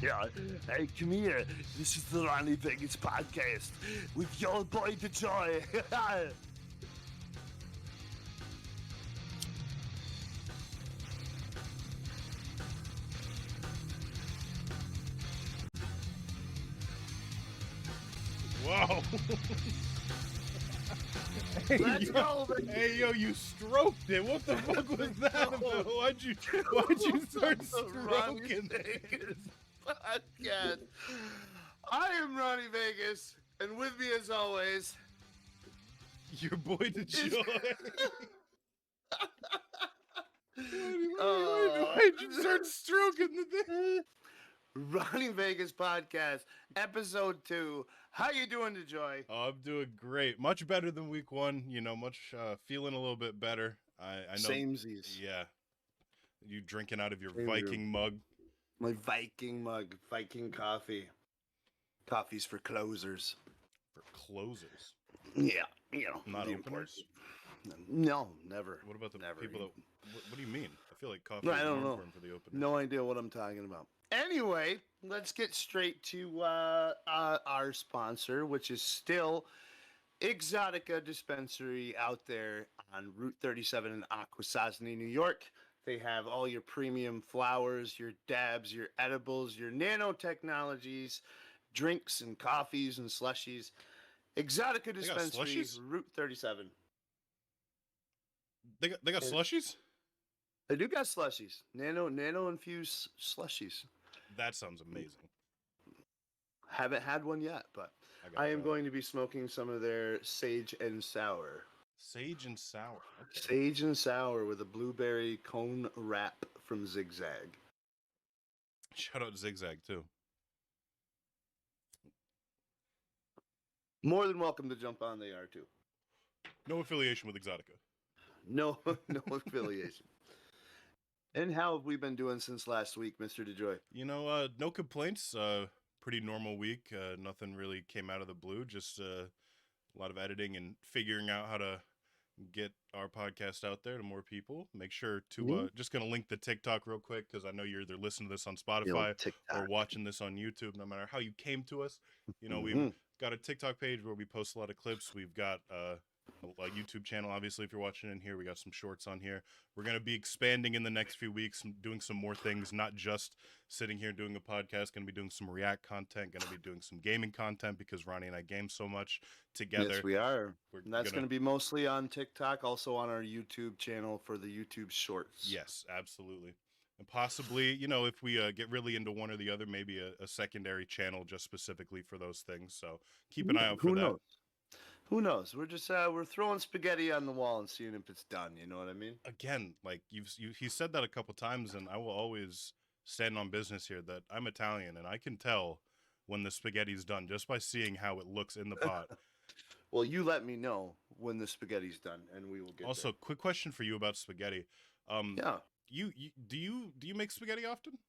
Yeah. Hey, come here. This is the Ronnie Vegas podcast with your boy, the Joy. Whoa. Let's go, baby. Hey, yo, you stroked it. What the fuck was that about? Why'd you start The Ronnie stroking Vegas podcast. I am Ronnie Vegas, and with me, as always, your boy the Joy? uh, Why'd you start stroking the thing? Ronnie Vegas podcast, episode 2. How you doing, the Joy? Oh, I'm doing great. Much better than week 1. You know, feeling a little bit better. I know. Samesies. Yeah. You drinking out of your Same Viking here. mug. My Viking mug, Viking coffee. Coffee's for closers. For closers. Yeah, you know, Not the openers? important. No, never. What about the Never. people that... What do you mean? I feel like coffee No, is I more don't know. important for the openers. No idea what I'm talking about. Anyway, let's get straight to our sponsor, which is still Exotica Dispensary out there on Route 37 in Akwesasne, New York. They have all your premium flowers, your dabs, your edibles, your nanotechnologies, drinks and coffees and slushies. Exotica Dispensary, slushies? Route 37. They got slushies? They do got slushies. Nano infused slushies. That sounds amazing. Haven't had one yet, but I am going to be smoking some of their Sage and Sour. Sage and sour. Okay. Sage and Sour with a blueberry cone wrap from Zigzag. Shout out Zigzag too. More than welcome to jump on. They are too. No affiliation with Exotica. No affiliation. And how have we been doing since last week, Mr. DeJoy? You know, no complaints. Pretty normal week. Nothing really came out of the blue. Just a lot of editing and figuring out how to get our podcast out there to more people. Make sure to just gonna link the TikTok real quick because I know you're either listening to this on Spotify or watching this on YouTube. No matter how you came to us, you know, we've got a TikTok page where we post a lot of clips. We've got a YouTube channel, obviously, if you're watching in here. We got some shorts on here. We're going to be expanding in the next few weeks, doing some more things, not just sitting here doing a podcast. Going to be doing some React content, going to be doing some gaming content because Ronnie and I game so much together. Yes, we are. And that's going to be mostly on TikTok, also on our YouTube channel for the YouTube shorts. Yes, absolutely. And possibly, you know, if we get really into one or the other, maybe a secondary channel just specifically for those things. So keep an eye out for that. Who knows? We're just we're throwing spaghetti on the wall and seeing if it's done. You know what I mean? Again, like he said that a couple times, and I will always stand on business here that I'm Italian, and I can tell when the spaghetti's done just by seeing how it looks in the pot. Well, you let me know when the spaghetti's done, and we will get. Also, there. Quick question for you about spaghetti. Yeah. Do you make spaghetti often?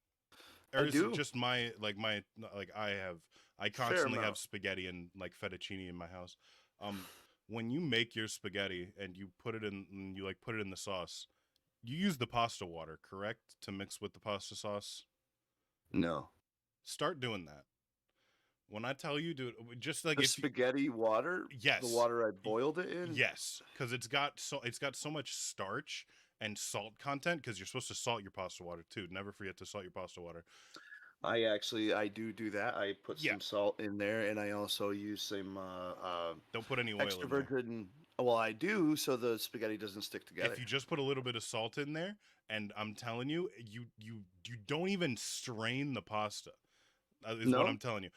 Or I is do. it just I constantly have spaghetti and like fettuccine in my house. When you make your spaghetti and you put it in, put it in the sauce, you use the pasta water, correct, to mix with the pasta sauce? No. Start doing that. When I tell you, dude, just like the spaghetti water. Yes. The water I boiled it in. Yes, because it's got so much starch and salt content. Because you're supposed to salt your pasta water too. Never forget to salt your pasta water. I do that. I put some salt in there, and I also use some don't put any oil extra virgin. Well, I do, so the spaghetti doesn't stick together. If you just put a little bit of salt in there, and I'm telling you, you don't even strain the pasta. Is what I'm telling you.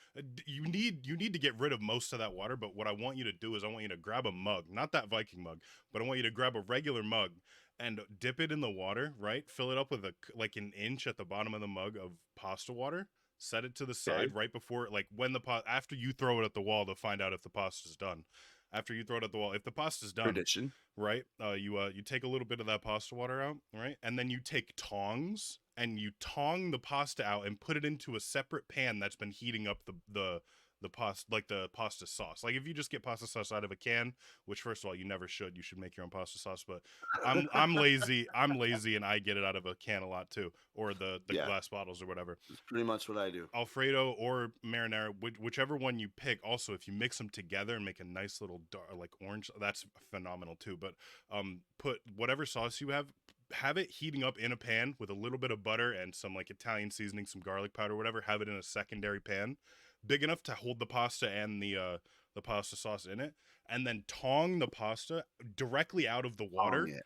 You need to get rid of most of that water. But what I want you to do is I want you to grab a mug, not that Viking mug, but I want you to grab a regular mug and dip it in the water, right? Fill it up with an inch at the bottom of the mug of pasta water. Set it to the side right before, after you throw it at the wall to find out if the pasta's done. After you throw it at the wall, if the pasta's done, tradition, right? You take a little bit of that pasta water out, right? And then you take tongs and you tong the pasta out and put it into a separate pan that's been heating up the the pasta sauce. Like if you just get pasta sauce out of a can, which first of all you never should. You should make your own pasta sauce. But I'm lazy. I'm lazy, and I get it out of a can a lot too, or the Yeah, glass bottles or whatever. that's pretty much what I do. Alfredo or marinara, whichever one you pick. Also, if you mix them together and make a nice little like orange, that's phenomenal too. But put whatever sauce you have it heating up in a pan with a little bit of butter and some like Italian seasoning, some garlic powder, whatever. Have it in a secondary pan, big enough to hold the pasta and the pasta sauce in it, and then tong the pasta directly out of the Tongue water, it. Tongue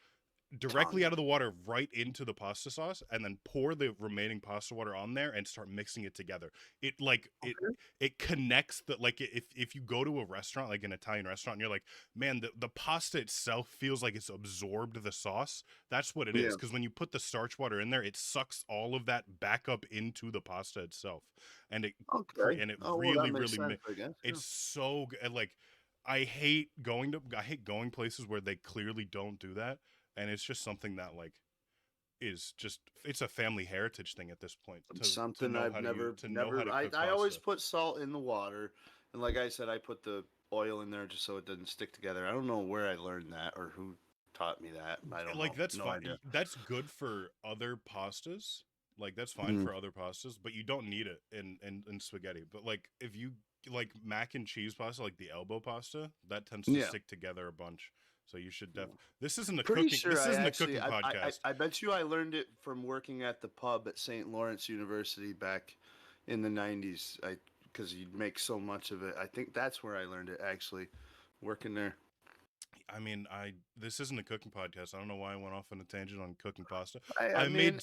directly out it. of the water right into the pasta sauce, and then pour the remaining pasta water on there and start mixing it together. It like Okay. it connects the like if you go to a restaurant like an Italian restaurant and you're like, man, the pasta itself feels like it's absorbed the sauce. That's what it is, Yeah. because when you put the starch water in there, it sucks all of that back up into the pasta itself, and Okay. and it Oh well, that really makes really sense, I guess. Yeah. it's so good. Like I hate going places where they clearly don't do that, and it's just something that like is just it's a family heritage thing at this point to Something know I've how to never, to know how never. to I cook I always pasta. put salt in the water, and like I said, I put the oil in there just so it doesn't stick together. I don't know where I learned that or who taught me that. I don't know. Like that's No fine. idea. That's good for other pastas. Like that's fine Mm. for other pastas, but you don't need it in spaghetti. But like if you like mac and cheese pasta, like the elbow pasta, that tends to Yeah. stick together a bunch. So you should def. This isn't a Pretty cooking. sure This I isn't a actually, cooking podcast. I bet you I learned it from working at the pub at St. Lawrence University back in the '90s. Because you'd make so much of it. I think that's where I learned it actually, working there. I mean, this isn't a cooking podcast. I don't know why I went off on a tangent on cooking pasta. I I mean,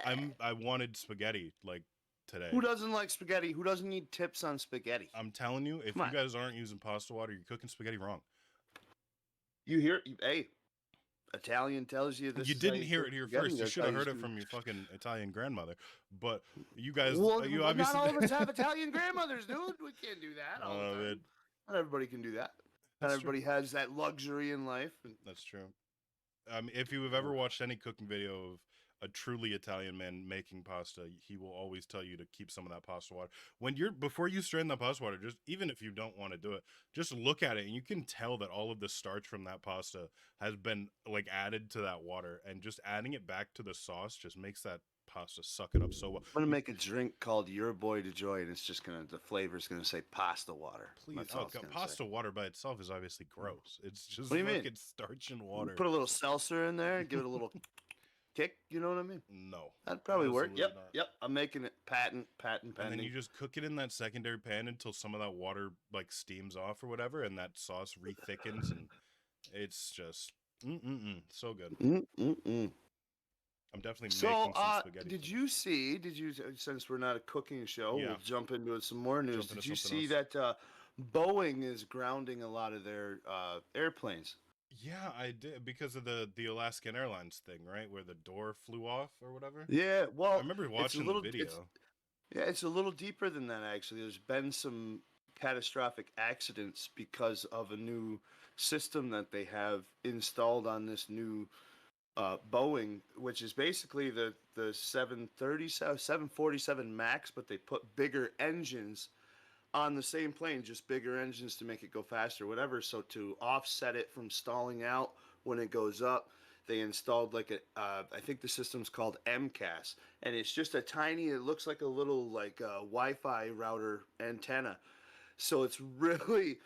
made I wanted spaghetti like today. who doesn't like spaghetti? Who doesn't need tips on spaghetti? I'm telling you, if Come you on, guys aren't using pasta water, you're cooking spaghetti wrong. you hear? Hey, Italian tells you this You is how didn't you hear cook it here spaghetti. first. You That's should how have you heard it do. from your fucking Italian grandmother. But you guys, Well, you not obviously. all of us have Italian grandmothers, dude. We can't do that all the Man, time. Not everybody can do that. Not that's true. everybody has that luxury in life. That's true. If you have ever watched any cooking video of a truly Italian man making pasta, he will always tell you to keep some of that pasta water. Before you strain the pasta water, just even if you don't want to do it, just look at it and you can tell that all of the starch from that pasta has been like added to that water, and just adding it back to the sauce just makes that pasta suck it up so well. I'm gonna make a drink called Your Boy to Joy, and it's just the flavor's gonna say pasta water. Please, That's all it's God, gonna pasta say. water by itself is obviously gross. It's just What do you mean? fucking starch and water. Put a little seltzer in there and give it a little kick. You know what I mean? No, That'd probably work. absolutely Yep, not. yep. I'm making it patent And pending. then you just cook it in that secondary pan until some of that water like steams off or whatever, and that sauce rethickens, and it's just so good. Mm-mm-mm. I'm definitely So, making some spaghetti. did you see? Did you since we're not a cooking show, Yeah. we'll jump into some more news. Jump into Did you something see else. that Boeing is grounding a lot of their airplanes? Yeah, I did because of the Alaskan Airlines thing, right, where the door flew off or whatever. Yeah, I well, remember it's a watching the little. video. It's a little deeper than that actually. There's been some catastrophic accidents because of a new system that they have installed on this new Boeing, which is basically the 747 Max, but they put bigger engines on the same plane, just bigger engines to make it go faster, whatever. So to offset it from stalling out when it goes up, they installed like I think the system's called MCAS, and it's just a tiny. It looks like a little like Wi-Fi router antenna. So it's really.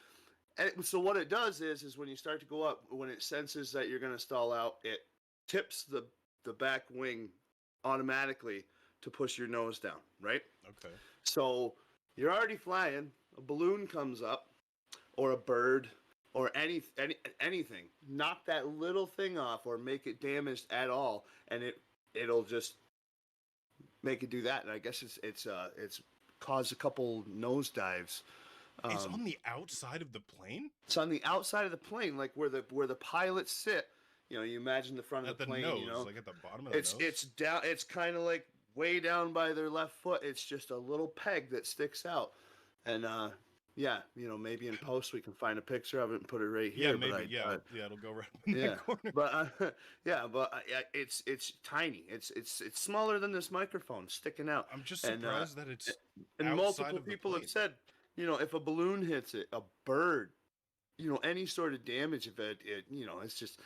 And so what it does is when you start to go up, when it senses that you're going to stall out, it tips the back wing automatically to push your nose down, right? Okay. So you're already flying, a balloon comes up, or a bird, or anything. Knock that little thing off, or make it damaged at all, and it'll just make it do that. And I guess it's caused a couple nosedives. It's on the outside of the plane? It's on the outside of the plane, like where the pilots sit. You know, you imagine the front of At the the plane. nose, You know, like at the bottom of the nose? it's down. It's kind of like way down by their left foot. It's just a little peg that sticks out, and yeah, you know, maybe in post we can find a picture of it and put it right here. Yeah, maybe. But Yeah, it'll go right in yeah, that corner. but it's tiny. It's smaller than this microphone, sticking out. I'm just And, surprised that it's and outside multiple of the people plane. have said if a balloon hits it, a bird, any sort of damage, if it's just,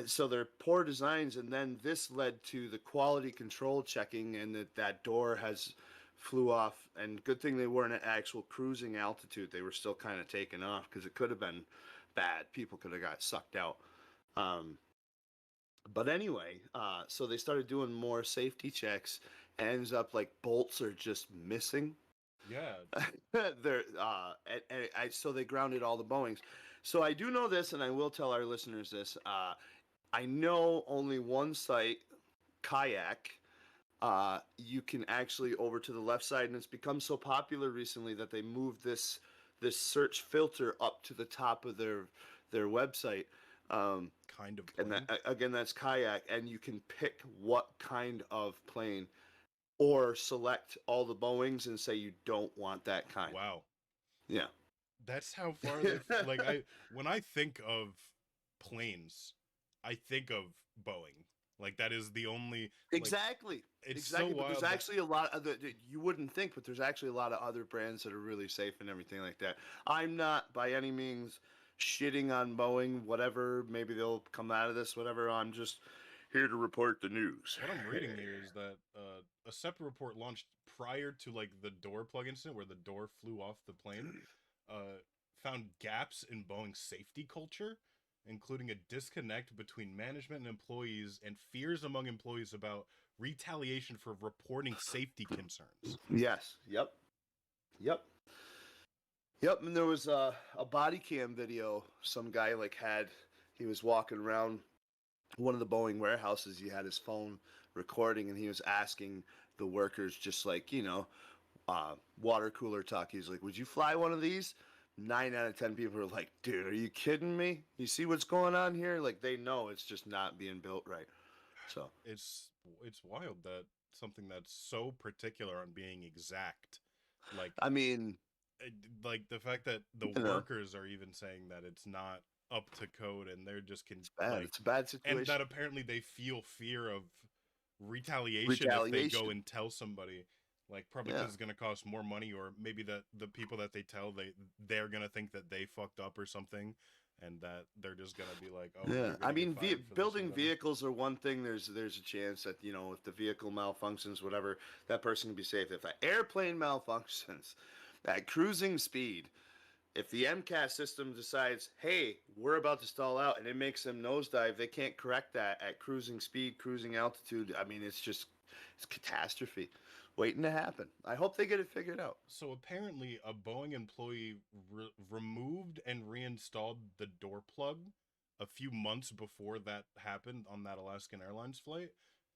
so they're poor designs. And then this led to the quality control checking, and that door has flew off. And good thing they weren't at actual cruising altitude. They were still kind of taking off, because it could have been bad. People could have got sucked out. Um, but anyway, so they started doing more safety checks. Ends up like bolts are just missing. Yeah. They're so they grounded all the Boeings. So I do know this, and I will tell our listeners this. I know only one site, Kayak. You can actually over to the left side, and it's become so popular recently that they moved this search filter up to the top of their website. Um, Kind of and plane. again, that's Kayak, and you can pick what kind of plane, or select all the Boeings and say you don't want that kind. Wow. Yeah. That's how far they've like I when I think of planes, I think of Boeing. Like that is the only like Exactly. it's so Exactly. But there's wild that actually a lot of other, you wouldn't think, but there's actually a lot of other brands that are really safe and everything like that. I'm not by any means shitting on Boeing, whatever. Maybe they'll come out of this, whatever. I'm just here to report the news. what I'm reading here is that a separate report launched prior to like the door plug incident where the door flew off the plane, found gaps in Boeing's safety culture, including a disconnect between management and employees, and fears among employees about retaliation for reporting safety concerns. Yes. Yep. Yep. Yep. And there was a body cam video. Some guy he was walking around one of the Boeing warehouses. He had his phone recording, and he was asking the workers, just like, water cooler talk. He's like, "Would you fly one of these?" 9 out of 10 people are like, "Dude, are you kidding me? You see what's going on here?" Like, they know it's just not being built right. So it's it's wild that something that's so particular on being exact, like I mean, eh, like the fact that the workers are even saying that it's not up to code and they're just can it's bad. like It's a bad and that situation. apparently they feel fear of retaliation if they go Retaliation. and tell somebody, like probably Yeah. because it's going to cost more money, or maybe that the people that they tell they're going to think that they fucked up or something, and that they're just going to be like, oh, Yeah, you're I going to get mean, fired for this or building whatever. vehicles are one thing. There's a chance that, if the vehicle malfunctions, whatever, that person can be safe. If an airplane malfunctions at cruising speed, if the MCAS system decides, hey, we're about to stall out, and it makes them nosedive, they can't correct that at cruising speed, cruising altitude. I mean, it's catastrophe waiting to happen. I hope they get it figured out. So apparently, a Boeing employee removed and reinstalled the door plug a few months before that happened on that Alaskan Airlines flight,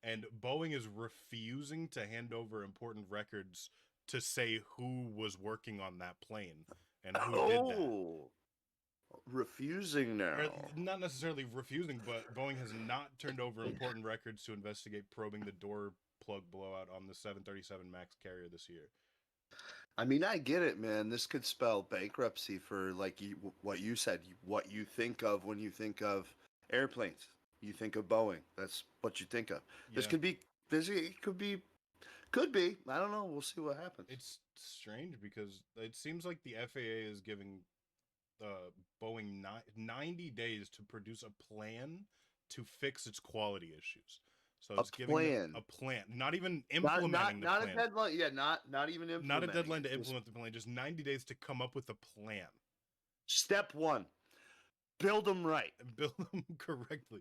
and Boeing is refusing to hand over important records to say who was working on that plane and who did that. Oh, refusing Or now. not necessarily refusing, but Boeing has not turned over important records to investigate probing the door plug blowout on the 737 MAX carrier this year. I mean, I get it, man. This could spell bankruptcy for, like, what you said, what you think of when you think of airplanes. You think of Boeing. That's what you think of. This Yeah. could be. This it could be. I don't know. We'll see what happens. It's strange because it seems like the FAA is giving Boeing 90 days to produce a plan to fix its quality issues. So A it's giving them plan, a plan, not even not implementing not the not a plan, deadline. Yeah, not even not a implementing deadline it. to Just implement the plan, just 90 days to come up with a plan step one, build them right. and build them correctly.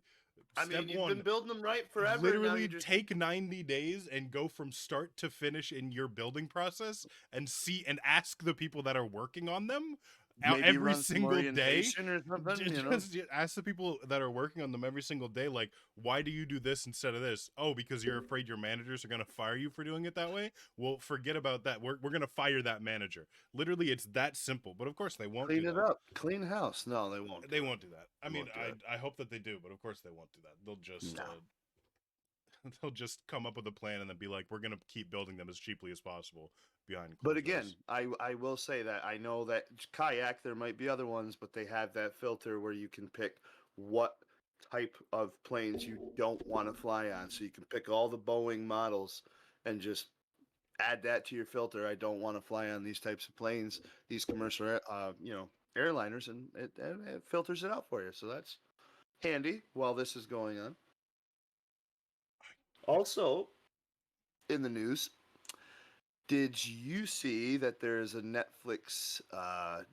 I Step mean, you've been one, building them right forever, and now you literally just take 90 days and go from start to finish in your building process and see and ask the people that are working on them maybe every run some single day. orientation or something. You know. Just ask the people that are working on them every single day, like, why do you do this instead of this? Oh, because you're afraid your managers are going to fire you for doing it that way? Well, forget about that. We're going to fire that manager. Literally, it's that simple. But of course, they won't do Clean it that. up, clean house. No, they won't do They it. won't do that. I They mean, won't do it. I hope that they do, but of course they won't do that. They'll just No. they'll just come up with a plan and then be like, we're gonna keep building them as cheaply as possible behind But closed again, doors. I will say that I know that Kayak, there might be other ones, but they have that filter where you can pick what type of planes you don't want to fly on. So you can pick all the Boeing models and just add that to your filter. I don't want to fly on these types of planes, these commercial, airliners, and it filters it out for you. So that's handy while this is going on. I, Also, in the news, did you see that there's a Netflix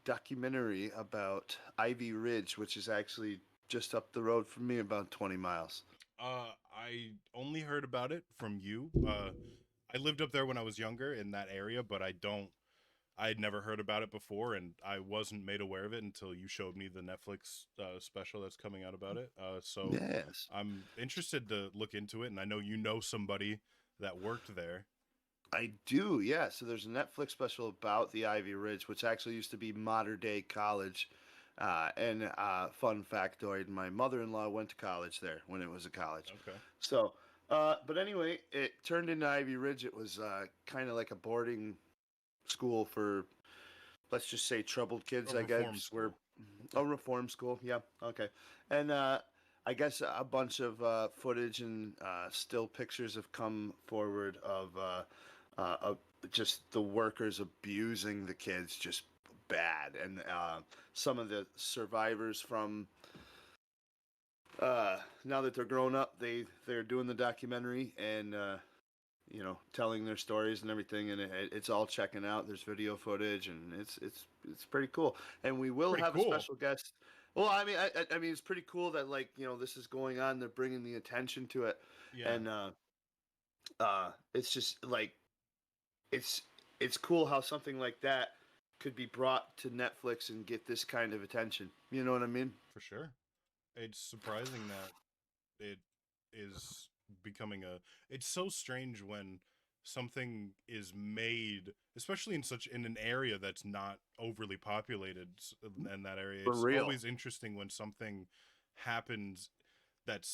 documentary about Ivy Ridge, which is actually just up the road from me, about 20 miles? I only heard about it from you. I lived up there when I was younger in that area, but I had never heard about it before, and I wasn't made aware of it until you showed me the Netflix special that's coming out about it. So Yes. I'm interested to look into it, and I know you know somebody that worked there. I do, yeah. So there's a Netflix special about the Ivy Ridge, which actually used to be Modern Day College. And fun factoid: my mother-in-law went to college there when it was a college. Okay. So, but anyway, it turned into Ivy Ridge. It was kind of like a boarding school for, let's just say, troubled A kids. I reform guess we're school. a reform school. Yeah, okay. And I guess a bunch of footage and still pictures have come forward of just the workers abusing the kids just bad, and some of the survivors from now that they're grown up, they're doing the documentary and telling their stories and everything, and it's all checking out. There's video footage, and it's pretty cool. And we will Pretty have a cool. special guest. Well, I mean, it's pretty cool that, like, this is going on. They're bringing the attention to it, Yeah, and it's just like it's it's cool how something like that could be brought to Netflix and get this kind of attention. You know what I mean? for sure. It's surprising that it is becoming a it's so strange when something is made, especially in an area that's not overly populated. In that area, For it's real. always interesting when something happens that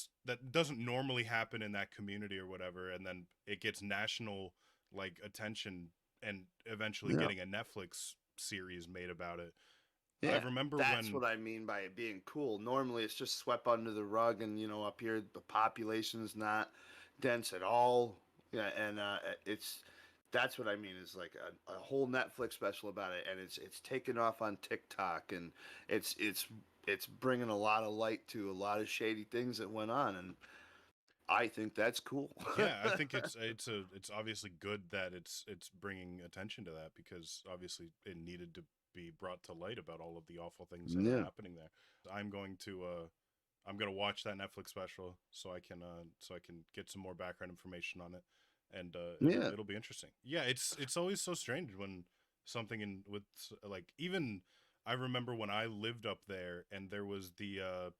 doesn't normally happen in that community or whatever, and then it gets national like attention and eventually Yeah. getting a Netflix series made about it. I Yeah, remember that's when what I mean by it being cool. Normally, it's just swept under the rug, and up here the population's not dense at all. Yeah, and it's that's what I mean is like a whole Netflix special about it, and it's taken off on TikTok, and it's it's it's bringing a lot of light to a lot of shady things that went on, and I think that's cool. yeah, I think it's obviously good that it's bringing attention to that, because obviously it needed to be brought to light about all of the awful things that were Yeah, happening there. I'm going to I'm going to watch that Netflix special so I can get some more background information on it, and yeah, it'll be interesting. Yeah, it's always so strange when something in with like, even I remember when I lived up there, and there was the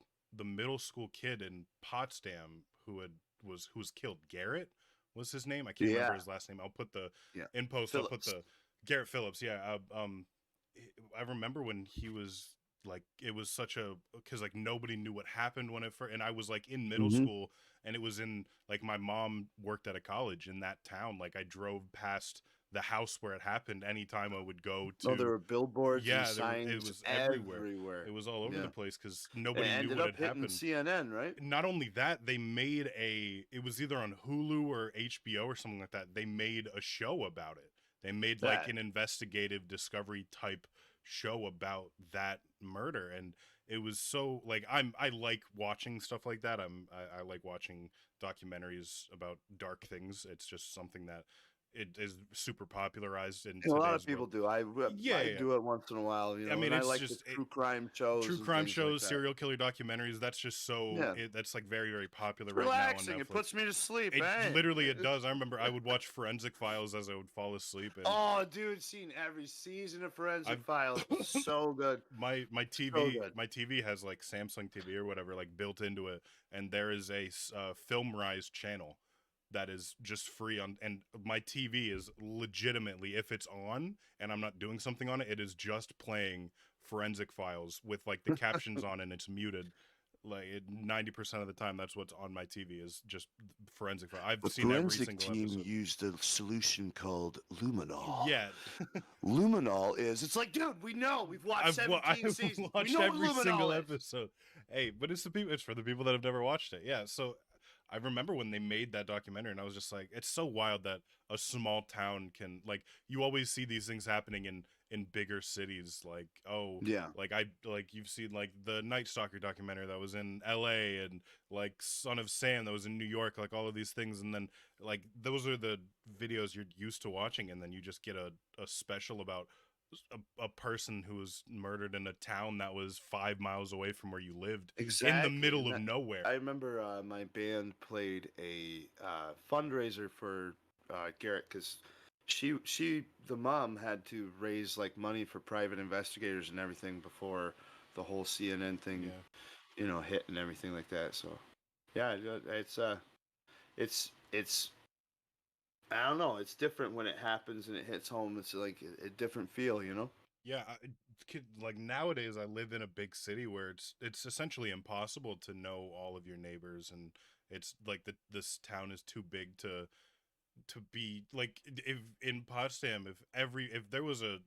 middle school kid in Potsdam who was killed. Garrett was his name. I can't remember yeah, his last name. I'll put the yeah. in post. I'll put Phillips. the Garrett Phillips. Yeah. I remember when he was like, it was such a, because like nobody knew what happened when it first, and I was like in middle Mm-hmm. school, and it was in like, my mom worked at a college in that town. Like I drove past the house where it happened anytime I would go Oh, there to. were billboards and Yeah, it signs was everywhere. everywhere. It was all over the Yeah. place because It nobody knew ended what up had hitting happened. CNN, right? Not only that, they made it was either on Hulu or HBO or something like that. They made a show about it. They made like That an investigative discovery type show about that murder, and it was so like, I like watching stuff like that. I like watching documentaries about dark things. It's just something that it is super popularized in a lot of today's people world. do. I Yeah, I yeah, yeah. do it once in a while, I mean, and I it's like the just true crime shows true and crime things like shows, that. serial killer documentaries. That's just Yeah, that's like very, very popular it's right now on relaxing. It Netflix. puts me to sleep. It Hey. literally it does. I remember I would watch Forensic Files as I would fall asleep, and Oh, dude, seen every season of Forensic I've Files. So good, my so TV good. my TV has like Samsung TV or whatever like built into it, and there is a Film Rise channel that is just free on, and my TV is legitimately, if it's on and I'm not doing something on it, it is just playing Forensic Files with like the captions on, and it's muted. Like 90% of the time, that's what's on my TV is just Forensic Files. I've The seen every forensic single team episode. used a solution called luminol. Yeah, Luminol is. It's like, dude, we know. We've watched I've 17 seasons. We watched know what every single luminol is. episode. Hey, but it's for the people that have never watched it. Yeah, so I remember when they made that documentary, and I was just like, it's so wild that a small town can, like, you always see these things happening in bigger cities, like, oh, Yeah, like you've seen like the Night Stalker documentary that was in L.A. and like Son of Sam that was in New York, like all of these things, and then like those are the videos you're used to watching, and then you just get a special about a person who was murdered in a town that was 5 miles away from where you lived in the exactly. middle And of that nowhere. I remember my band played a fundraiser for Garrett because the mom had to raise like money for private investigators and everything before the whole CNN thing, Yeah. hit and everything like that. So yeah, it's I don't know. It's different when it happens and it hits home. It's like a different feel. Yeah, like nowadays I live in a big city where it's essentially impossible to know all of your neighbors, and it's like this town is too big to be like, if in Potsdam, if there was a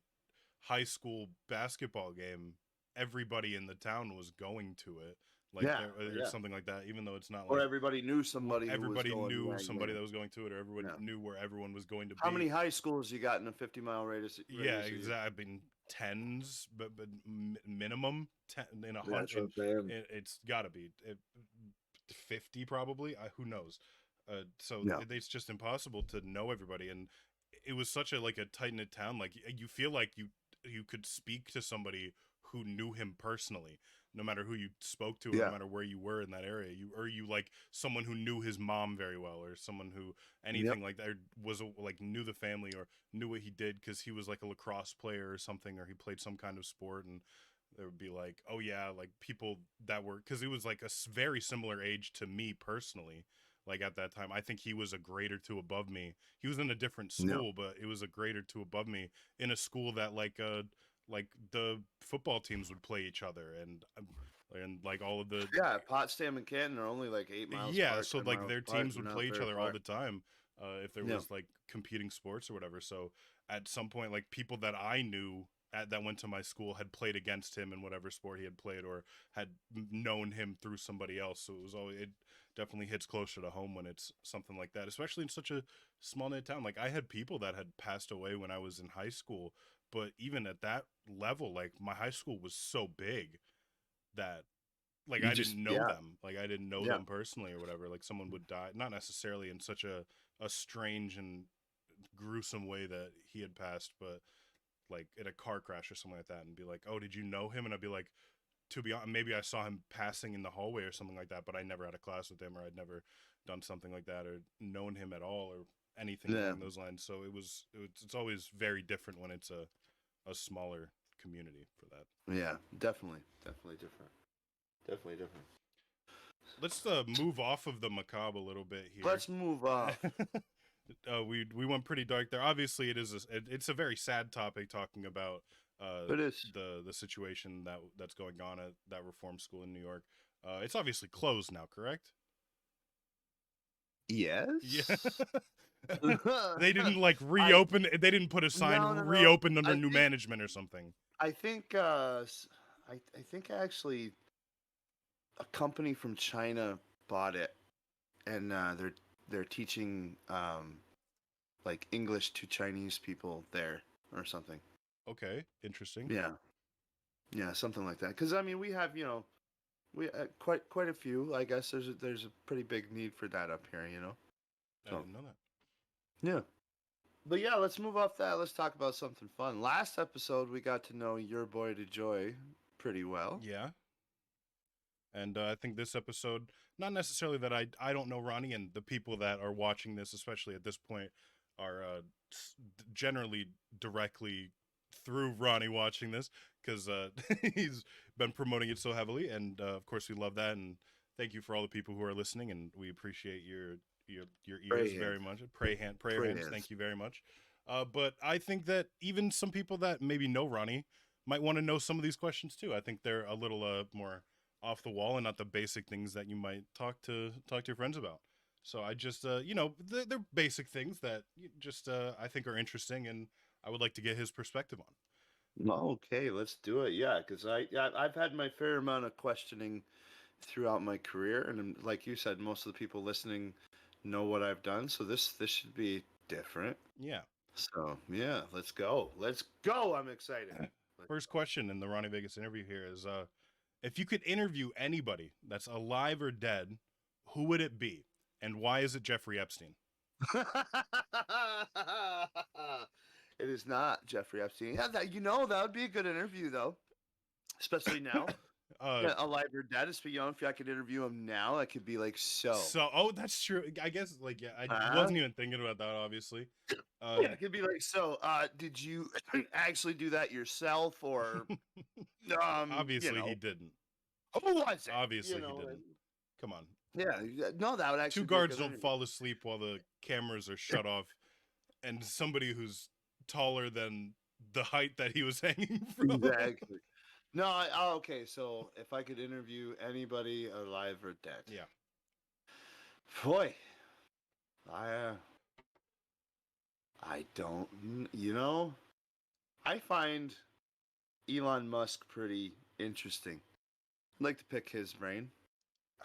high school basketball game, everybody in the town was going to it. Like Yeah, there's yeah. something like that, even though it's not Or like everybody knew somebody who was everybody going. knew Yeah, somebody yeah, that was going to it, or everyone yeah. knew where everyone was going to How be. many high schools you got in a 50-mile Yeah, radius of you? exactly. I mean, tens, but minimum 10 in a Yeah, hundred. that's what I'm saying. It's got to be 50 probably. Who knows? So Yeah, it's just impossible to know everybody, and it was such a like a tight knit town. Like you feel like you could speak to somebody who knew him personally, no matter who you spoke to, or no yeah, matter where you were in that area. You like someone who knew his mom very well, or someone who yep, anything like that, or was like knew the family, or knew what he did because he was like a lacrosse player or something, or he played some kind of sport. And there would be like, oh yeah, like people that were, because it was like a very similar age to me personally. Like at that time, I think he was a grade or two above me. He was in a different yeah, school, but it was a grade or two above me in a school that like the football teams would play each other, and like all of the, yeah. Potsdam and Canton are only like 8 miles yeah, apart, so 10 miles like their apart. teams They're would not play each very other all far. the time, if there Yeah, was like competing sports or whatever. So at some point, like people that I knew that went to my school had played against him in whatever sport he had played, or had known him through somebody else. So it definitely hits closer to home when it's something like that, especially in such a small knit town. Like I had people that had passed away when I was in high school, but even at that level, like my high school was so big that like you I just didn't know yeah, them. Like I didn't know yeah, them personally or whatever. Like someone would die, not necessarily in such a strange and gruesome way that he had passed, but like in a car crash or something like that, and be like, "Oh, did you know him?" And I'd be like, "To be honest, maybe I saw him passing in the hallway or something like that, but I never had a class with him, or I'd never done something like that, or known him at all, or anything yeah, along those lines." So it's always very different when it's a smaller community for that. yeah. Definitely, definitely different. Definitely different. Let's move off of the macabre a little bit here. Let's move off. We went pretty dark there. Obviously, it's a very sad topic, talking about It is. the situation that's going on at that reform school in New York. It's obviously closed now, correct? Yeah. Yes. They didn't like I reopen. They didn't put a sign no, no, no. reopened under I new think management or something. I think I think actually a company from China bought it, and they're teaching like English to Chinese people there or something. Okay, interesting. Yeah, yeah, something like that. Because I mean, we have we quite a few. I guess there's a pretty big need for that up here. I So didn't know that. yeah. But yeah, let's move off that. Let's talk about something fun. Last episode, we got to know your boy DeJoy pretty well. Yeah, and I think this episode, not necessarily that I don't know Ronnie, and the people that are watching this, especially at this point, are generally directly through Ronnie watching this, because he's been promoting it so heavily, and of course we love that, and thank you for all the people who are listening, and we appreciate your Pray ears very hands. much. Prayer Pray hands. hands. Thank you very much. But I think that even some people that maybe know Ronnie might want to know some of these questions too. I think they're a little more off the wall, and not the basic things that you might talk to your friends about. So I just they're basic things that just I think are interesting, and I would like to get his perspective on. Okay, let's do it. Yeah, because I've had my fair amount of questioning throughout my career, and like you said, most of the people listening know what I've done. So this should be different. Yeah. So yeah, let's go. Let's go. I'm excited. First question in the Ronnie Vegas interview here is if you could interview anybody that's alive or dead, who would it be? And why is it Jeffrey Epstein? It is not Jeffrey Epstein. Yeah, that would be a good interview though, especially now. uh Yeah, alive or dead. If I could interview him now, I could be like, so that's true. I guess like yeah, I huh? wasn't even thinking about that obviously. Yeah, it could be like, did you actually do that yourself, or you Obviously he know, didn't. who was it? Obviously he didn't. Come on. Yeah, no, that would Two actually be a guards good don't interview. fall asleep while the cameras are shut off, and somebody who's taller than the height that he was hanging from. Exactly. No, okay. So if I could interview anybody alive or dead, Yeah. boy, I I don't, I find Elon Musk pretty interesting. I'd like to pick his brain.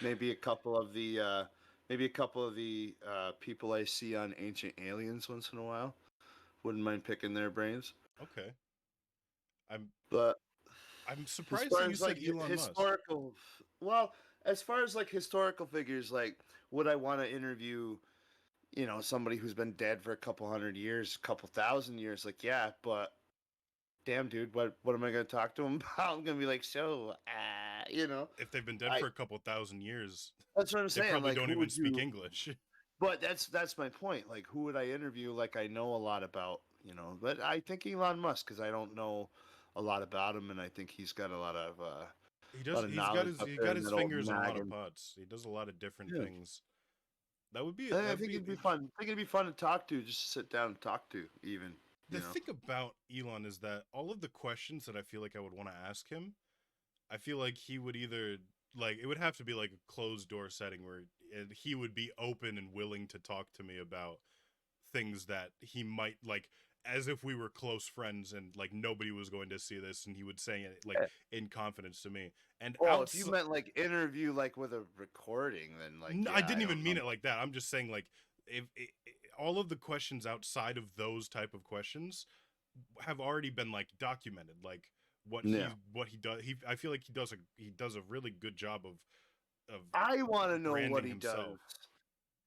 Maybe a couple of the people I see on Ancient Aliens once in a while. Wouldn't mind picking their brains. Okay. I'm But I'm as surprised far that you as like said Elon Musk. historical, well, as far as like historical figures, like would I want to interview, somebody who's been dead for a couple hundred years, couple thousand years? Like, yeah, but damn, dude, what am I gonna talk to him about? I'm gonna be like, If they've been dead I for a couple thousand years, that's what I'm they saying. probably Like, don't who even would speak you? English. But that's my point. Like, who would I interview? Like, I know a lot about, but I think Elon Musk because I don't know a lot about him, and I think he's got He a does. lot of knowledge up He's there got in his that old fingers in a lot of noggin. pots. He does a lot of different Yeah, things. That would be. I That'd think be. it'd be fun. I think it'd be fun to talk to, just sit down and talk to, even. The thing about Elon is that all of the questions that I feel like I would want to ask him, I feel like he would either like it would have to be like a closed door setting where he would be open and willing to talk to me about things that he might like as if we were close friends and like nobody was going to see this and he would say it like Yeah. in confidence to me and Oh, if you outside meant like interview, like with a recording, then like, I yeah, I didn't don't even know. mean it like that. I'm just saying like if all of the questions outside of those type of questions have already been like documented like Yeah. what he does I feel like he does a really good job of I want to know what branding he himself. does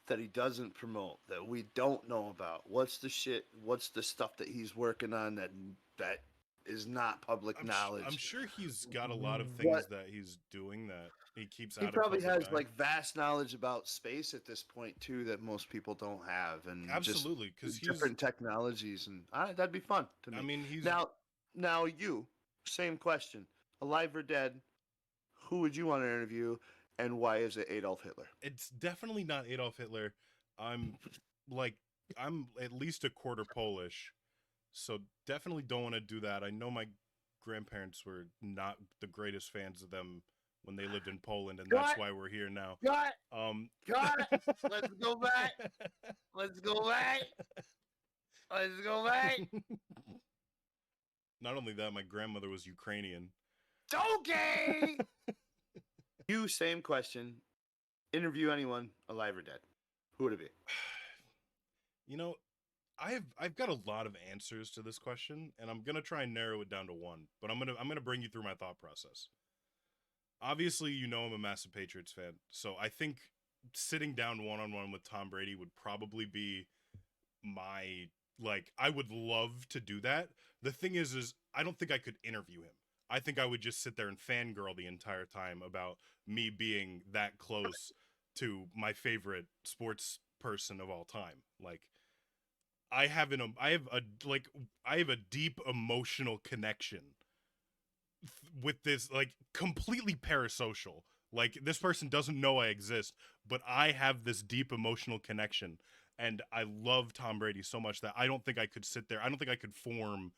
that he doesn't promote, that we don't know about. What's the shit? What's the stuff that he's working on that is not public I'm knowledge? sure he's got a lot of What things that he's doing that he keeps he out of probably public has eye. like vast knowledge about space at this point too that most people don't have, and just Absolutely, because different technologies, and that'd be fun to I me. mean, he's Now, you, same question, alive or dead? Who would you want to interview, and why is it Adolf Hitler? it's definitely not Adolf Hitler. I'm like, I'm at least a quarter Polish, so definitely don't want to do that. I know my grandparents were not the greatest fans of them when they lived in Poland, and that's Cut, why we're here now. cut, Um, cut. Let's go back. Let's go back. Let's go back. not only that, my grandmother was Ukrainian. Okay. You, same question. Interview anyone, alive or dead. Who would it be? You know, I've got a lot of answers to this question, and I'm gonna try and narrow it down to one. But I'm gonna bring you through my thought process. Obviously, you know I'm a massive Patriots fan, so I think sitting down one on one with Tom Brady would probably be my like. I would love to do that. The thing is I don't think I could interview him. I think I would just sit there and fangirl the entire time about me being that close to my favorite sports person of all time. Like I have a deep emotional connection with this like completely parasocial. Like this person doesn't know I exist, but I have this deep emotional connection and I love Tom Brady so much that I don't think I could sit there. I don't think I could form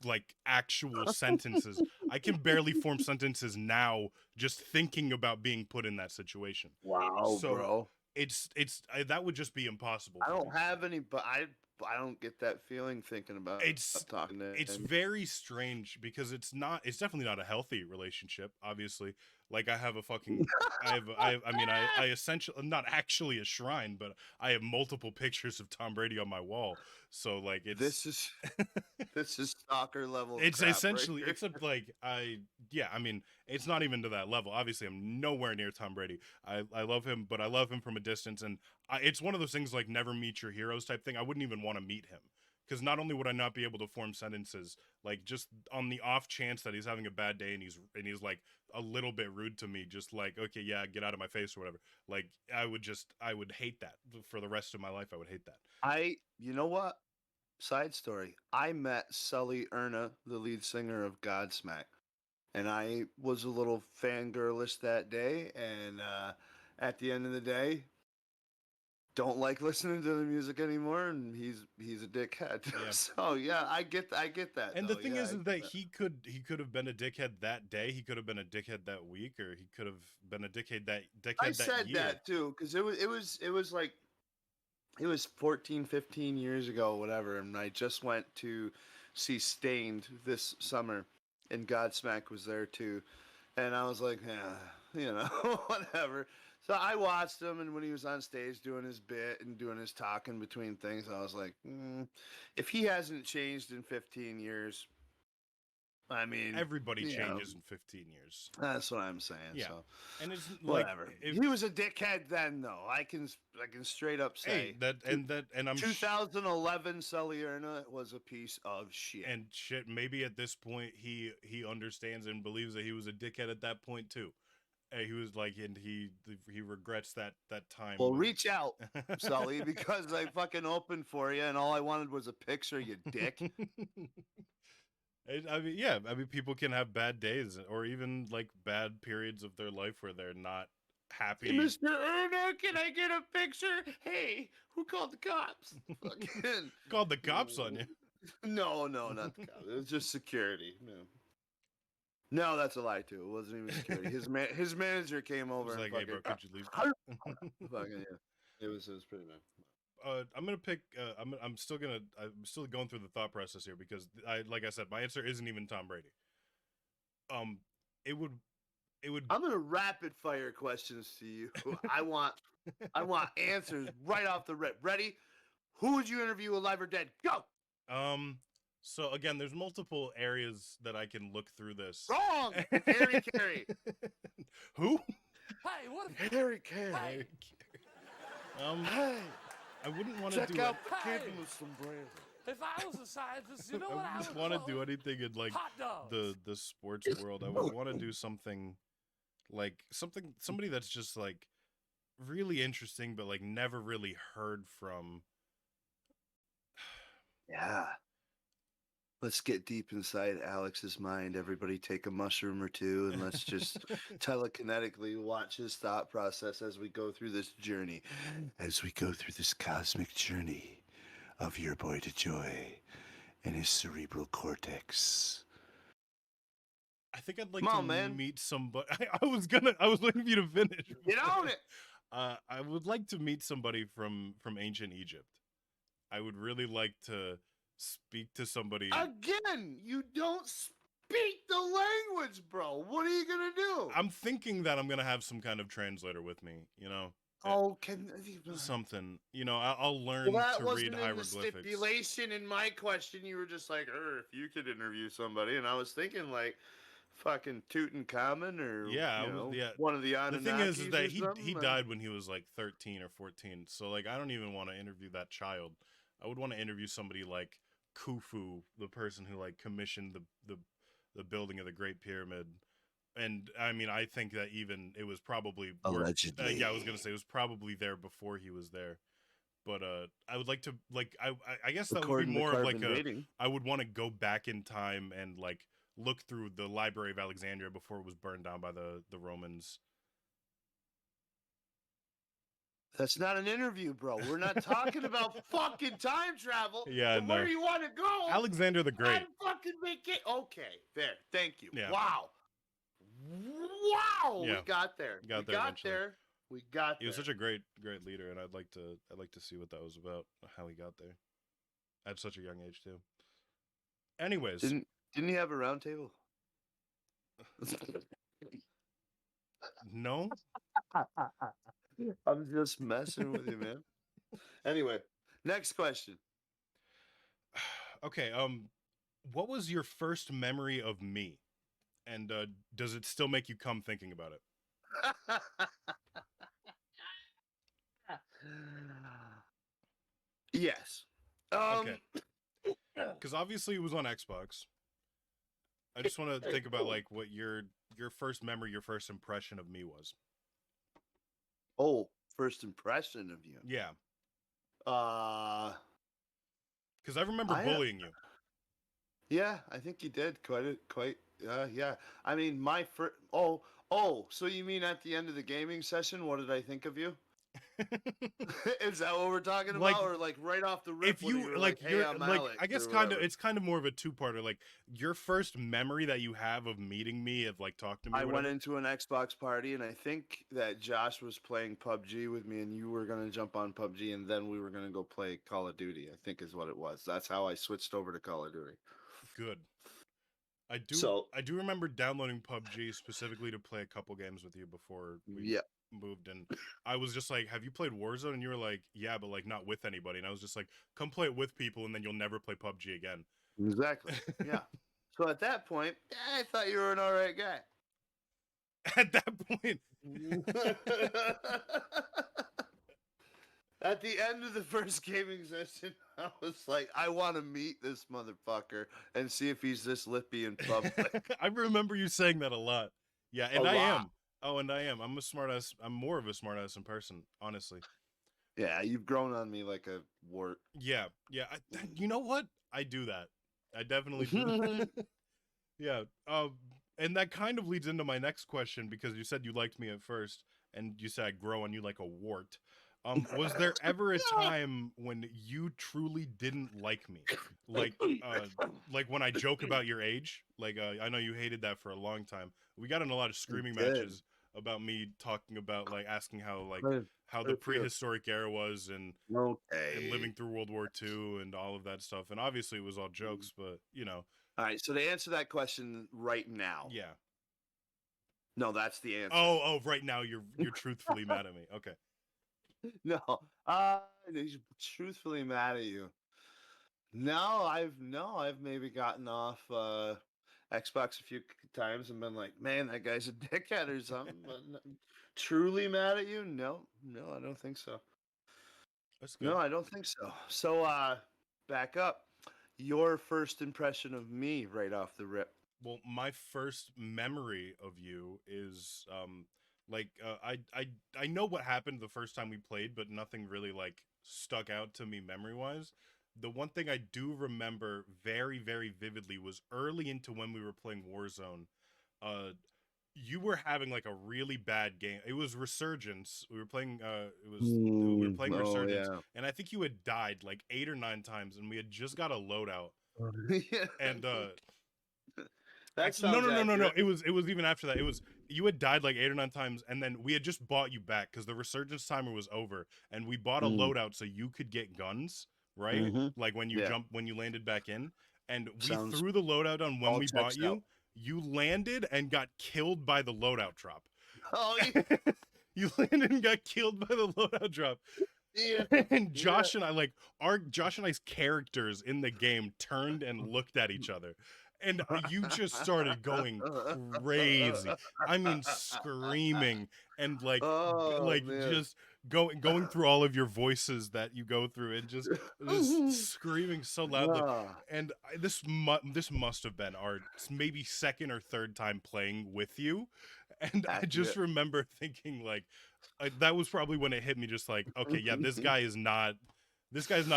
like actual sentences. I can barely form sentences now just thinking about being put in that situation. Wow, So bro. that would just be impossible I for me. don't have any, but I don't get that feeling thinking about It's talking to it's him. very strange because it's definitely not a healthy relationship, obviously. Like I have a fucking, I mean, I essentially, not actually a shrine, but I have multiple pictures of Tom Brady on my wall. So like This it's, is this is stalker level it's crap right essentially, here. except like yeah, I mean, it's not even to that level. Obviously, I'm nowhere near Tom Brady. I love him, but I love him from a distance, and it's one of those things like never meet your heroes type thing. I wouldn't even want to meet him because not only would I not be able to form sentences, like just on the off chance that he's having a bad day and he's like a little bit rude to me, just like okay, yeah, get out of my face or whatever. Like I would hate that for the rest of my life. I would hate that. You know what? Side story. I met Sully Erna, the lead singer of Godsmack, and I was a little fangirlish that day. And at the end of the day, don't like listening to the music anymore, and he's a dickhead. Yeah. So yeah, I get that. And Though. the thing Yeah, is that he could have been a dickhead that day. He could have been a dickhead that week, or he could have been a I dickhead that said year. that too because it was like it was 14, 15 years ago, whatever, and I just went to see Stained this summer, and Godsmack was there too, and I was like, yeah, whatever. So I watched him, and when he was on stage doing his bit and doing his talking between things, I was like, if he hasn't changed in 15 years, I mean, Everybody you know, changes in 15 years. that's what I'm saying. Yeah, So and it's like whatever. if He was a dickhead then, though. I can straight up hey say. that and 2011 Salierna was a piece of shit. and shit. Maybe at this point he understands and believes that he was a dickhead at that point too. He was like, and he regrets that time. Well, reach out, Sully, because I fucking opened for you, and all I wanted was a picture, you dick. I mean, yeah. I mean, people can have bad days or even like bad periods of their life where they're not Hey, happy. Mr. Erna, can I get a picture? Hey, who called the cops? Fucking. Called the cops on you. No, not the cops. It was just security. No, that's a lie too. It wasn't even security. His manager came It over was and like, hey, bro, fucking. could you leave? Fucking yeah. It was pretty bad. I'm gonna pick. I'm still going through the thought process here because like I said, my answer isn't even Tom Brady. Um, it would, it would. I'm gonna rapid fire questions to you. I want answers right off the rip. Ready? Who would you interview, alive or dead? Go. So again, there's multiple areas that I can look through this. Wrong. It's Harry Carey. Who? Hey, what? Harry Carey. Hey, Hey, I wouldn't want to check do out the Hey. kid in the sombrero. if I was a scientist, you know what I I wouldn't would want to call do it? anything in like Hot dogs. the sports world. I would want to do something like somebody that's just like really interesting, but like never really heard from. Yeah. Let's get deep inside Alex's mind. Everybody take a mushroom or two and let's just telekinetically watch his thought process as we go through this journey. As we go through this cosmic journey of your boy to joy and his cerebral cortex. I think I'd like Come to on, man. meet somebody. I was waiting for you to finish. Get on it. I would like to meet somebody from ancient Egypt. I would really like to speak to somebody. Again, you don't speak the language, bro. What are you going to do? I'm thinking that I'm gonna have some kind of translator with me. You know, Oh, can something. You know, I'll learn well, that to wasn't read in the hieroglyphics. stipulation in my question. You were just like, if you could interview somebody, and I was thinking like, fucking Tutankhamun or Yeah, I was. Yeah, one of the the Anunnakis thing is that or something. he died when he was like 13 or 14. So like, I don't even want to interview that child. I would want to interview somebody like Khufu, the person who like commissioned the building of the Great Pyramid. And I mean, I think that even it was probably Allegedly. yeah, I was gonna say it was probably there before he was there. But I would like to like I guess that would be According to more of like carbon a dating. I would want to go back in time and like look through the Library of Alexandria before it was burned down by the Romans. That's not an interview, bro. We're not talking about fucking time travel. Yeah, But where no. you want to go? Alexander the Great. On fucking vacation. Okay, there. Thank you. Yeah. Wow. Wow. Yeah. We got there. Got we there got eventually. there. We got He there. was such a great leader, and I'd like to see what that was about, how he got there at such a young age too. Anyways, Didn't he have a round table? No. I'm just messing with you, man. Anyway, next question. Okay. What was your first memory of me? And does it still make you come thinking about it? Yes. Okay. Um. Because obviously it was on Xbox. I just want to think about like what your first memory, your first impression of me was. Oh, first impression of you. Yeah. Uh. Because I remember I. bullying you. Yeah, I think you did quite. Yeah. I mean, my first. Oh. So you mean at the end of the gaming session? What did I think of you? Is that what we're talking Like about, or like right off the rip if when you you were like like, "Hey, you're I'm like Alex" I guess or kind of whatever? it's kind of more of a two-parter. Like your first memory that you have of meeting me, of like talk to me I or went whatever. into an Xbox party, and I think that Josh was playing PUBG with me, and you were gonna jump on PUBG, and then we were gonna go play Call of Duty. I think is what it was. That's how I switched over to Call of Duty. Good. I do So I do remember downloading PUBG specifically to play a couple games with you before we yeah, moved, and I was just like, "Have you played Warzone?" And you were like, "Yeah, but like not with anybody." And I was just like, "Come play it with people, and then you'll never play PUBG again." exactly. Yeah. So at that point, I thought you were an all right guy. At that point, At the end of the first gaming session, I was like, I want to meet this motherfucker and see if he's this lippy in public. I remember you saying that a lot. Yeah, A and I lot. am. Oh, and I am. I'm a smartass. I'm more of a smartass in person, honestly. Yeah, you've grown on me like a wart. Yeah, yeah. You know what? I do that. I definitely do that. Yeah. And that kind of leads into my next question because you said you liked me at first, and you said I grow on you like a wart. Was there ever a time when you truly didn't like me? Like, uh, like when I joke about your age? Like, I know you hated that for a long time. We got in a lot of I screaming did. matches about me talking about like asking how like How how the did it feel? prehistoric era was and Okay. living through World War II and all of that stuff. And obviously it was all jokes, but you know, All right, so to answer that question right now, yeah. no, that's the answer. Oh, right now you're truthfully mad at me. Okay. No, he's truthfully mad at you. No, I've maybe gotten off Xbox a few times and been like, man, that guy's a dickhead or something. But truly mad at you? No, I don't think so. That's No, good. I don't think so. So, back up. Your first impression of me right off the rip. Well, my first memory of you is like I know what happened the first time we played, but nothing really like stuck out to me memory-wise. The one thing I do remember very very vividly was early into when we were playing Warzone. Uh you were having like a really bad game. It was Resurgence. We were playing Oh Resurgence, yeah. and I think you had died like 8 or 9 times, and we had just got a loadout. Yeah, And that actually, no, sounds no, no, no, no. accurate. It was even after that. It was you had died like 8 or 9 times, and then we had just bought you back because the Resurgence timer was over, and we bought a Mm, loadout so you could get guns, right? mm-hmm. Like Yeah, when you landed back in, and we sounds threw the loadout on when all we bought checks out. you. You landed and got killed by the loadout drop. Oh You landed and got killed by the loadout drop. yeah, And yeah. Josh and I's characters in the game turned and looked at each other. And you just started going crazy. I mean, screaming and Oh like man. just going through all of your voices that you go through and just screaming so loudly. Ah, And this must have been our maybe second or third time playing with you, and I just accurate. remember thinking like that was probably when it hit me just like, okay, yeah, this guy's not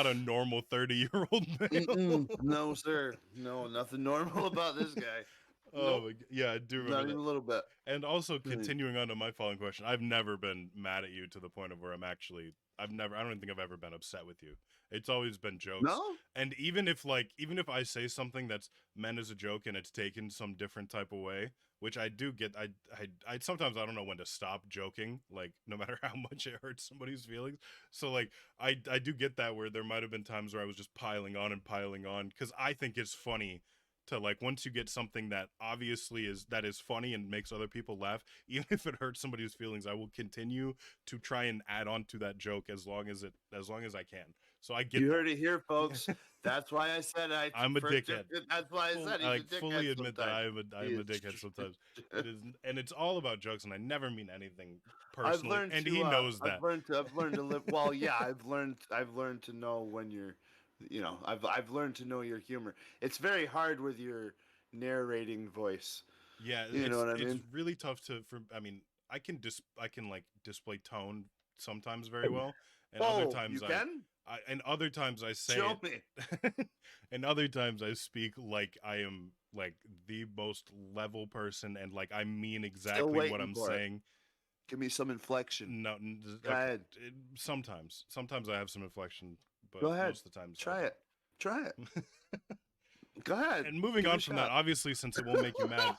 a normal 30-year-old male. No, sir. No, nothing normal about this guy. Oh Nope, yeah, I do remember not even that. a little bit. And also Mm. continuing on to my following question, I've never been mad at you to the point of where I don't think I've ever been upset with you. It's always been jokes. No? And even if I say something that's meant as a joke and it's taken some different type of way, which I do get, I sometimes I don't know when to stop joking, like no matter how much it hurts somebody's feelings. So like I do get that where there might have been times where I was just piling on and piling on because I think it's funny to like once you get something that obviously is funny and makes other people laugh, even if it hurts somebody's feelings, I will continue to try and add on to that joke as long as I can. So I get You that. heard it here, folks. That's why I said I'm a dickhead. That's why I said I he's a like fully dickhead admit that sometimes. I am a dickhead sometimes. It is, and it's all about jokes, and I never mean anything I've personally, learned and to he knows that. I've learned to live. Well, yeah, I've learned to know when you're, I've learned to know your humor. It's very hard with your narrating voice. Yeah, You know what I it's mean? really tough to for I mean, I can like display tone sometimes very well, and other Oh, you times can? and other times I say Show me. it and other times I speak like I am like the most level person and like I mean Still exactly what waiting I'm for it. saying. Give me some inflection. No, Go okay. ahead. Sometimes I have some inflection, Go but ahead. most of the times I Try don't. it. Try it. Go ahead. And moving Give it on a from that, shot. obviously, since it won't make you mad,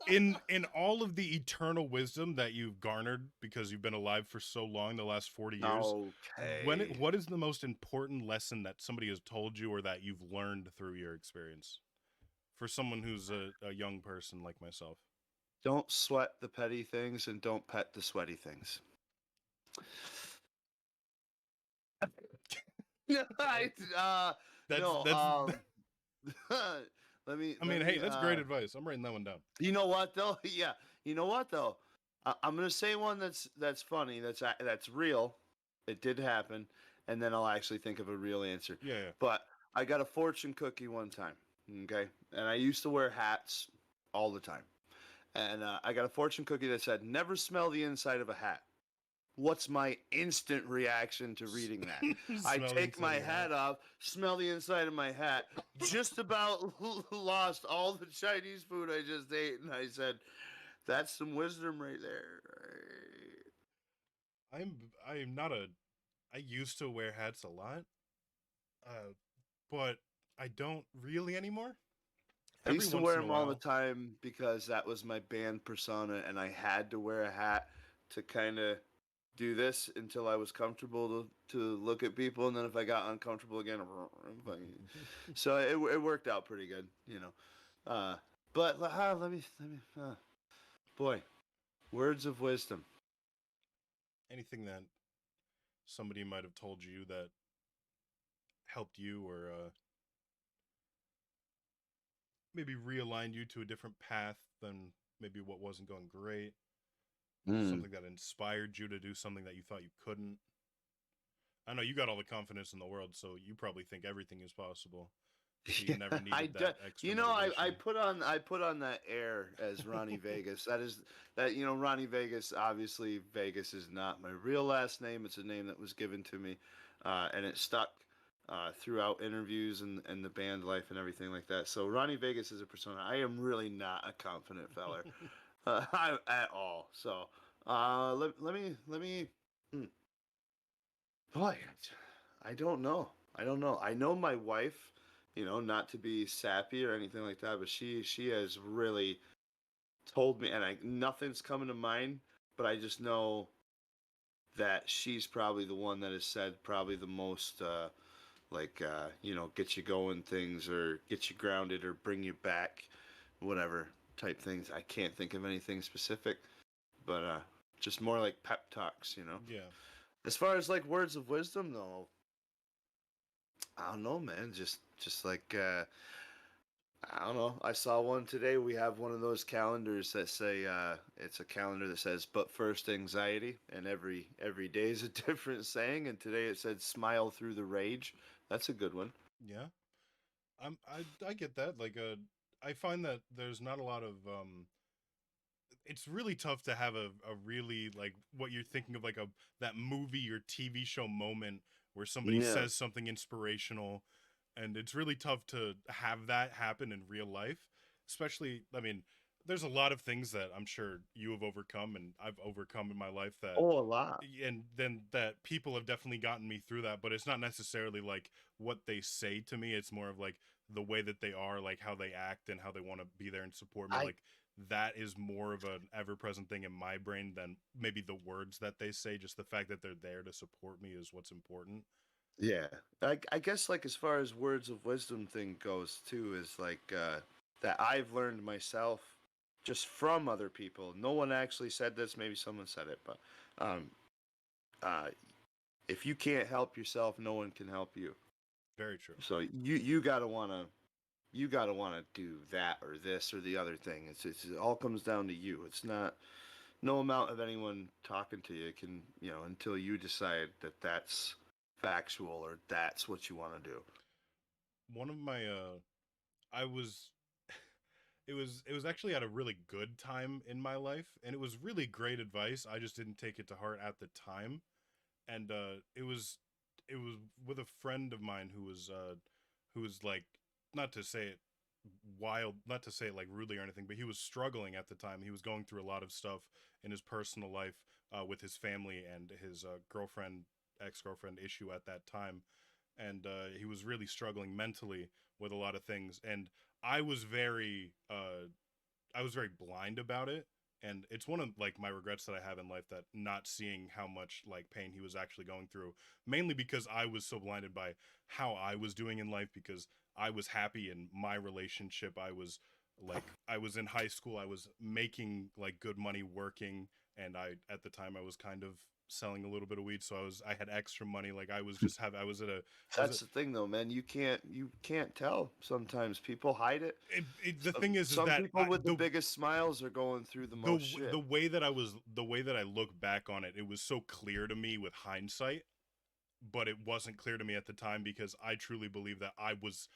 in all of the eternal wisdom that you've garnered because you've been alive for so long, the last 40 years, Okay. what is the most important lesson that somebody has told you or that you've learned through your experience for someone who's a young person like myself? Don't sweat the petty things and don't pet the sweaty things. I, That's no, that's let me I let mean, me hey, that's great advice. I'm writing that one down. you know what though? Yeah. You know what though? I'm going to say one that's funny, that's real. It did happen, and then I'll actually think of a real answer. Yeah, yeah. But I got a fortune cookie one time, okay? And I used to wear hats all the time. And I got a fortune cookie that said, "Never smell the inside of a hat." What's my instant reaction to reading that? I Smell the take inside my of your hat off, smell the inside of my hat, just about lost all the Chinese food I just ate, and I said, "That's some wisdom right there." I'm not a I used to wear hats a lot, but I don't really anymore. I Every used to once wear in a them all the while. time because that was my band persona, and I had to wear a hat to kind of do this until I was comfortable to look at people, and then if I got uncomfortable again, so it worked out pretty good, you know. But boy, words of wisdom. Anything that somebody might have told you that helped you or maybe realigned you to a different path than maybe what wasn't going great. Mm. Something that inspired you to do something that you thought you couldn't. I know you got all the confidence in the world, so you probably think everything is possible. So you Yeah, never needed that extra you know, motivation. I put on that air as Ronnie Vegas. That is that you know Ronnie Vegas. Obviously, Vegas is not my real last name. It's a name that was given to me, and it stuck throughout interviews and the band life and everything like that. So Ronnie Vegas is a persona. I am really not a confident feller at all. So let me. Hmm. Boy, I don't know. I don't know. I know my wife, not to be sappy or anything like that, but she has really told me, and nothing's coming to mind, but I just know that she's probably the one that has said probably the most, get you going things or get you grounded or bring you back, whatever type things. I can't think of anything specific, but just more like pep talks. Yeah. As far as like words of wisdom, though, I don't know, man. Just like I don't know. I saw one today. We have one of those calendars that say it's a calendar that says "But first anxiety," and every day is a different saying. And today it said "Smile through the rage." That's a good one. Yeah. I get that. Like I find that there's not a lot of it's really tough to have a really like what you're thinking of like a that movie or TV show moment where somebody Yeah. says something inspirational, and it's really tough to have that happen in real life. Especially, I mean, there's a lot of things that I'm sure you have overcome and I've overcome in my life that Oh, a lot. and then that people have definitely gotten me through that, but it's not necessarily like what they say to me. It's more of like the way that they are, like how they act and how they want to be there and support me. I Like that is more of an ever present thing in my brain than maybe the words that they say. Just the fact that they're there to support me is what's important. Yeah, I guess like as far as words of wisdom thing goes too is like that I've learned myself just from other people. No one actually said this. Maybe someone said it, but um, uh, if you can't help yourself, no one can help you. Very true. So you gotta wanna do that or this or the other thing. It all comes down to you. It's not no amount of anyone talking to you can until you decide that that's factual or that's what you want to do. One of my I was it was actually at a really good time in my life, and it was really great advice. I just didn't take it to heart at the time. And it was with a friend of mine who was like, not to say it wild, not to say it like rudely or anything, but he was struggling at the time. He was going through a lot of stuff in his personal life, with his family and his girlfriend, ex-girlfriend issue at that time. And he was really struggling mentally with a lot of things. And I was very I was very blind about it. And it's one of like my regrets that I have in life, that not seeing how much like pain he was actually going through, mainly because I was so blinded by how I was doing in life, because I was happy in my relationship. I was in high school, I was making like good money working, and I at the time I was kind of selling a little bit of weed, so I had extra money. Like I was at a I was at, That's the thing though, man. You can't tell. Sometimes people hide it. the thing is Some that people with the biggest smiles are going through the most shit. the way that I look back on it, it was so clear to me with hindsight, but it wasn't clear to me at the time, because I truly believe that I was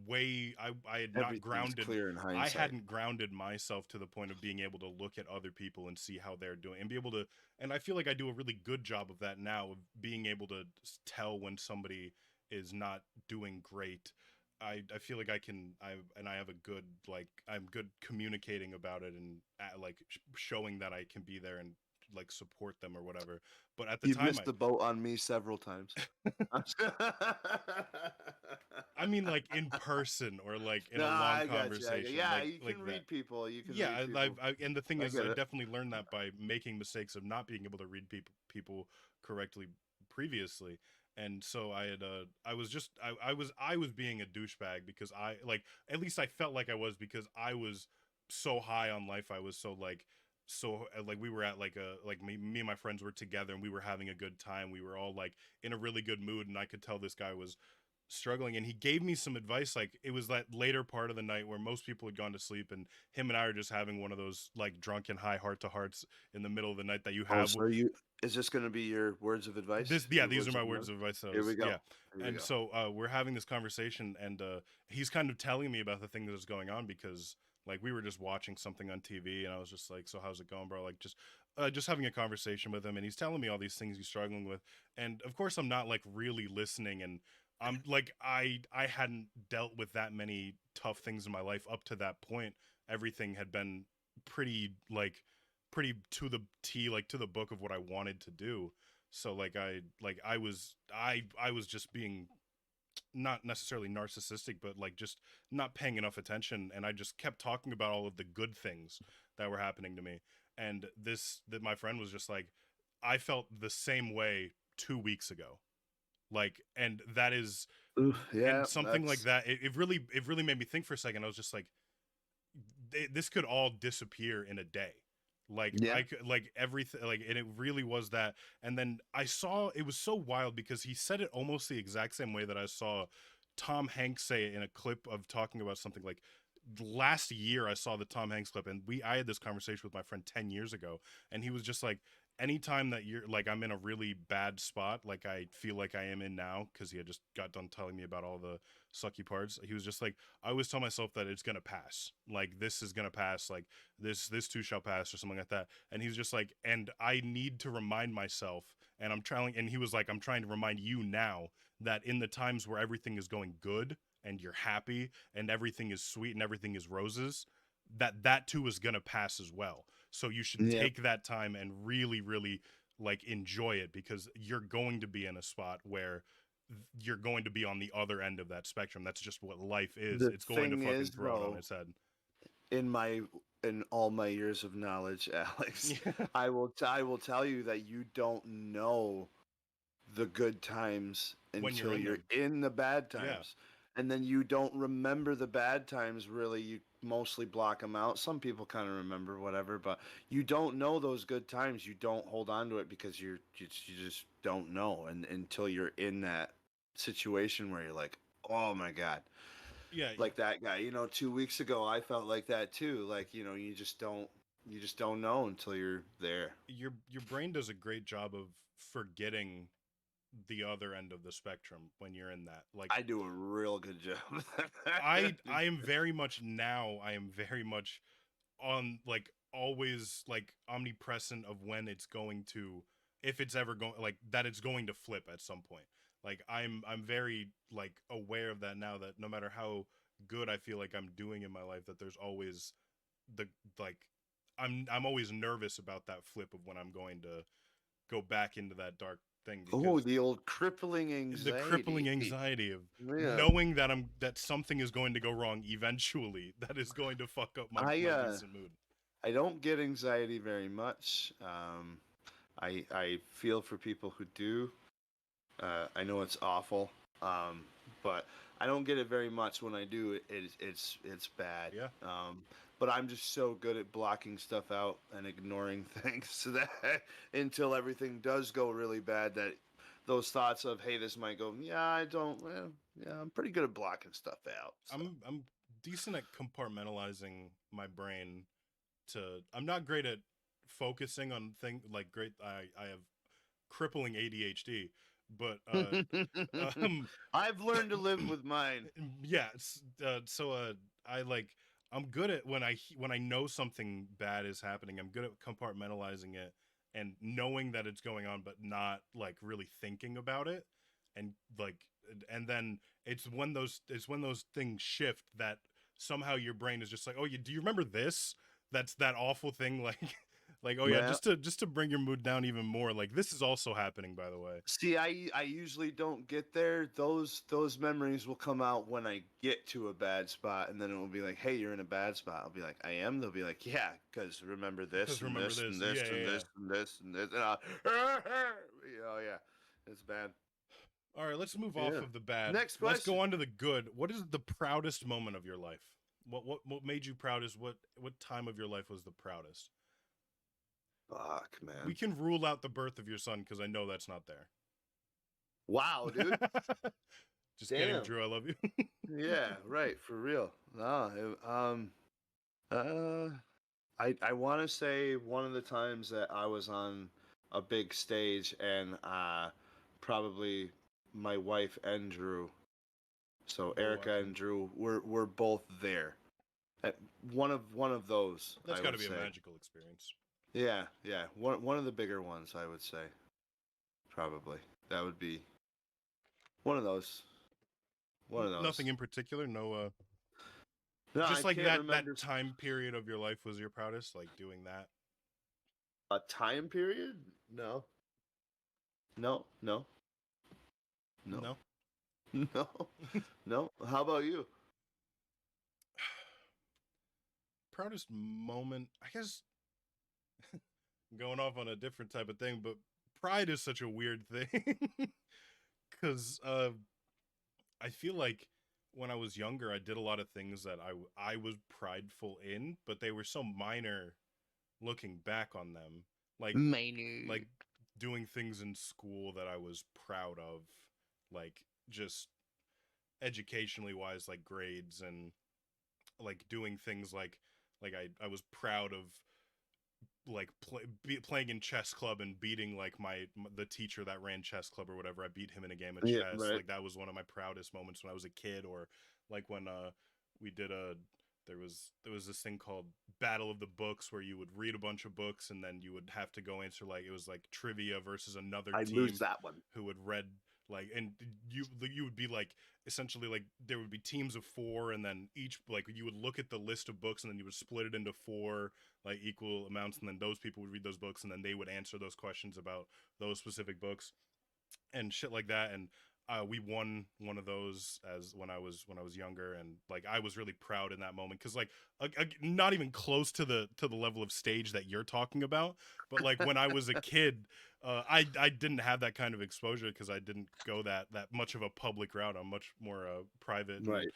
way I had not Everything's grounded clear in I hindsight. hadn't grounded myself to the point of being able to look at other people and see how they're doing, and be able to, and I feel like I do a really good job of that now, of being able to tell when somebody is not doing great. I feel like I have a good, like, I'm good communicating about it, and like showing that I can be there and like support them or whatever. But at the You've time missed the boat on me several times. I mean, like in person, or like in No, a long I got you. conversation, Yeah, like you can that. read people. You can Yeah, read people. and the thing I is, get I it. definitely learned that by making mistakes of not being able to read people correctly previously. And so I was being a douchebag, because I like, at least I felt like I was, because I was so high on life. I was so like, like we were at like a, like me and my friends were together, and we were having a good time. We were all like in a really good mood, and I could tell this guy was struggling, and he gave me some advice. Like, it was that later part of the night where most people had gone to sleep, and him and I are just having one of those like drunken high heart to hearts in the middle of the night that you Oh, have. so you is this going to be your words of advice? Yeah, Your these are words my of words advice? of advice. Here we Yeah. go. Here we And go. so we're having this conversation, and he's kind of telling me about the thing that was going on, because like we were just watching something on TV, and I was just like, "So how's it going, bro?" Like just having a conversation with him, and he's telling me all these things he's struggling with, and of course I'm not like really listening, and I'm like, I hadn't dealt with that many tough things in my life up to that point. Everything had been pretty like pretty to the T, like to the book of what I wanted to do. So like I was just being not necessarily narcissistic, but like just not paying enough attention, and I just kept talking about all of the good things that were happening to me. And this that my friend was just like, I felt the same way 2 weeks ago. Like, and that is, Oof, and yeah, something like that's that, it really made me think for a second. I was just like, this could all disappear in a day. Like yeah. I could, like everything, like, and it really was that. And then I saw, it was so wild, because he said it almost the exact same way that I saw Tom Hanks say it in a clip of talking about something. Like last year I saw the Tom Hanks clip, and I had this conversation with my friend 10 years ago, and he was just like, anytime that you're like, I'm in a really bad spot, like I feel like I am in now, because he had just got done telling me about all the sucky parts. He was just like, I always tell myself that it's gonna pass, like this is gonna pass, like this too shall pass, or something like that. And he's just like, and I need to remind myself, and I'm trying, and he was like, I'm trying to remind you now, that in the times where everything is going good, and you're happy, and everything is sweet, and everything is roses, that too is gonna pass as well. So you should Yep. take that time and really, really like enjoy it, because you're going to be in a spot where you're going to be on the other end of that spectrum. That's just what life is. The It's going to thing fucking is, throw it on though, its head. in all my years of knowledge, Alex, Yeah. I will tell you that you don't know the good times When you're until in you're them. in the bad Yeah. times. And then you don't remember the bad times really. You mostly block them out. Some people kind of remember whatever, but you don't know those good times. You don't hold on to it because you just don't know, and until you're in that situation where you're like, "Oh my god." Yeah, Like that guy, 2 weeks ago I felt like that too. Like, you just don't know until you're there. your brain does a great job of forgetting the other end of the spectrum when you're in that. Like I do a real good job. I am very much now. I am very much on like always like omnipresent of when it's going to, if it's ever going, like that it's going to flip at some point. Like I'm very like aware of that now, that no matter how good I feel like I'm doing in my life, that there's always the like I'm always nervous about that flip of when I'm going to go back into that dark thing, Oh, because the old crippling the crippling anxiety. anxiety of Yeah. knowing that something is going to go wrong eventually, that is going to fuck up my I decent mood. I don't get anxiety very much. I feel for people who do. I know it's awful, but I don't get it very much. When I do, it's bad. Yeah. But I'm just so good at blocking stuff out and ignoring things so that until everything does go really bad, that those thoughts of, hey, this might go. Yeah, I don't. Well, yeah, I'm pretty good at blocking stuff out. So. I'm decent at compartmentalizing my brain to, I'm not great at focusing on things like great I have crippling ADHD, but um I've learned to live with mine. yeah, I like, I'm good at when I know something bad is happening, I'm good at compartmentalizing it and knowing that it's going on, but not like really thinking about it. And like, and then it's when those things shift that somehow your brain is just like, oh, do you remember this? That's that awful thing, like like, oh yeah, Well, just to bring your mood down even more, like this is also happening, by the way. see, I usually don't get there. Those memories will come out when I get to a bad spot, and then it will be like, "Hey, you're in a bad spot." I'll be like, "I am." They'll be like, "Yeah, because remember this Because and remember this and this, this yeah, and yeah, yeah. this and this and this." And oh yeah, it's bad. All right, let's move off Yeah. of the bad. Next Let's go question. on to the good. What is the proudest moment of your life? What made you proudest? What time of your life was the proudest? Fuck, We man. can rule out the birth of your son because I know that's not there. Wow, dude. Just kidding, Damn. Drew. I love you. Yeah, right. For real. No. Uh. I want to say one of the times that I was on a big stage, and probably my wife and Drew. So Were Erica watching. and Drew were both there. At one of those, That's I got to would be a say. magical experience. Yeah, yeah. One of the bigger ones, I would say. Probably. That would be one of those. One of those. Nothing in particular. No. No, I Just like can't that remember time period of your life was your proudest, like doing that. a time period. No. No. No. No. No. No. No. How about you? Proudest moment, I guess. Going off on a different type of thing, but pride is such a weird thing because I feel like when I was younger, I did a lot of things that I was prideful in, but they were so minor looking back on them. Like Minor. like doing things in school that I was proud of, like just educationally wise, like grades, and like doing things like I was proud of like playing in chess club and beating like the teacher that ran chess club or whatever. I beat him in a game of Yeah, chess. right. Like that was one of my proudest moments when I was a kid. Or like when we did a there was this thing called Battle of the Books, where you would read a bunch of books and then you would have to go answer, like it was like trivia versus another I'd lose team that one. who had read, like, and you would be like, essentially, like there would be teams of four, and then each, like, you would look at the list of books and then you would split it into four like equal amounts, and then those people would read those books and then they would answer those questions about those specific books and shit like that. And we won one of those as when I was younger, and like I was really proud in that moment because like not even close to the level of stage that you're talking about, but like when I was a kid, I didn't have that kind of exposure because I didn't go that much of a public route. I'm much more private and Right.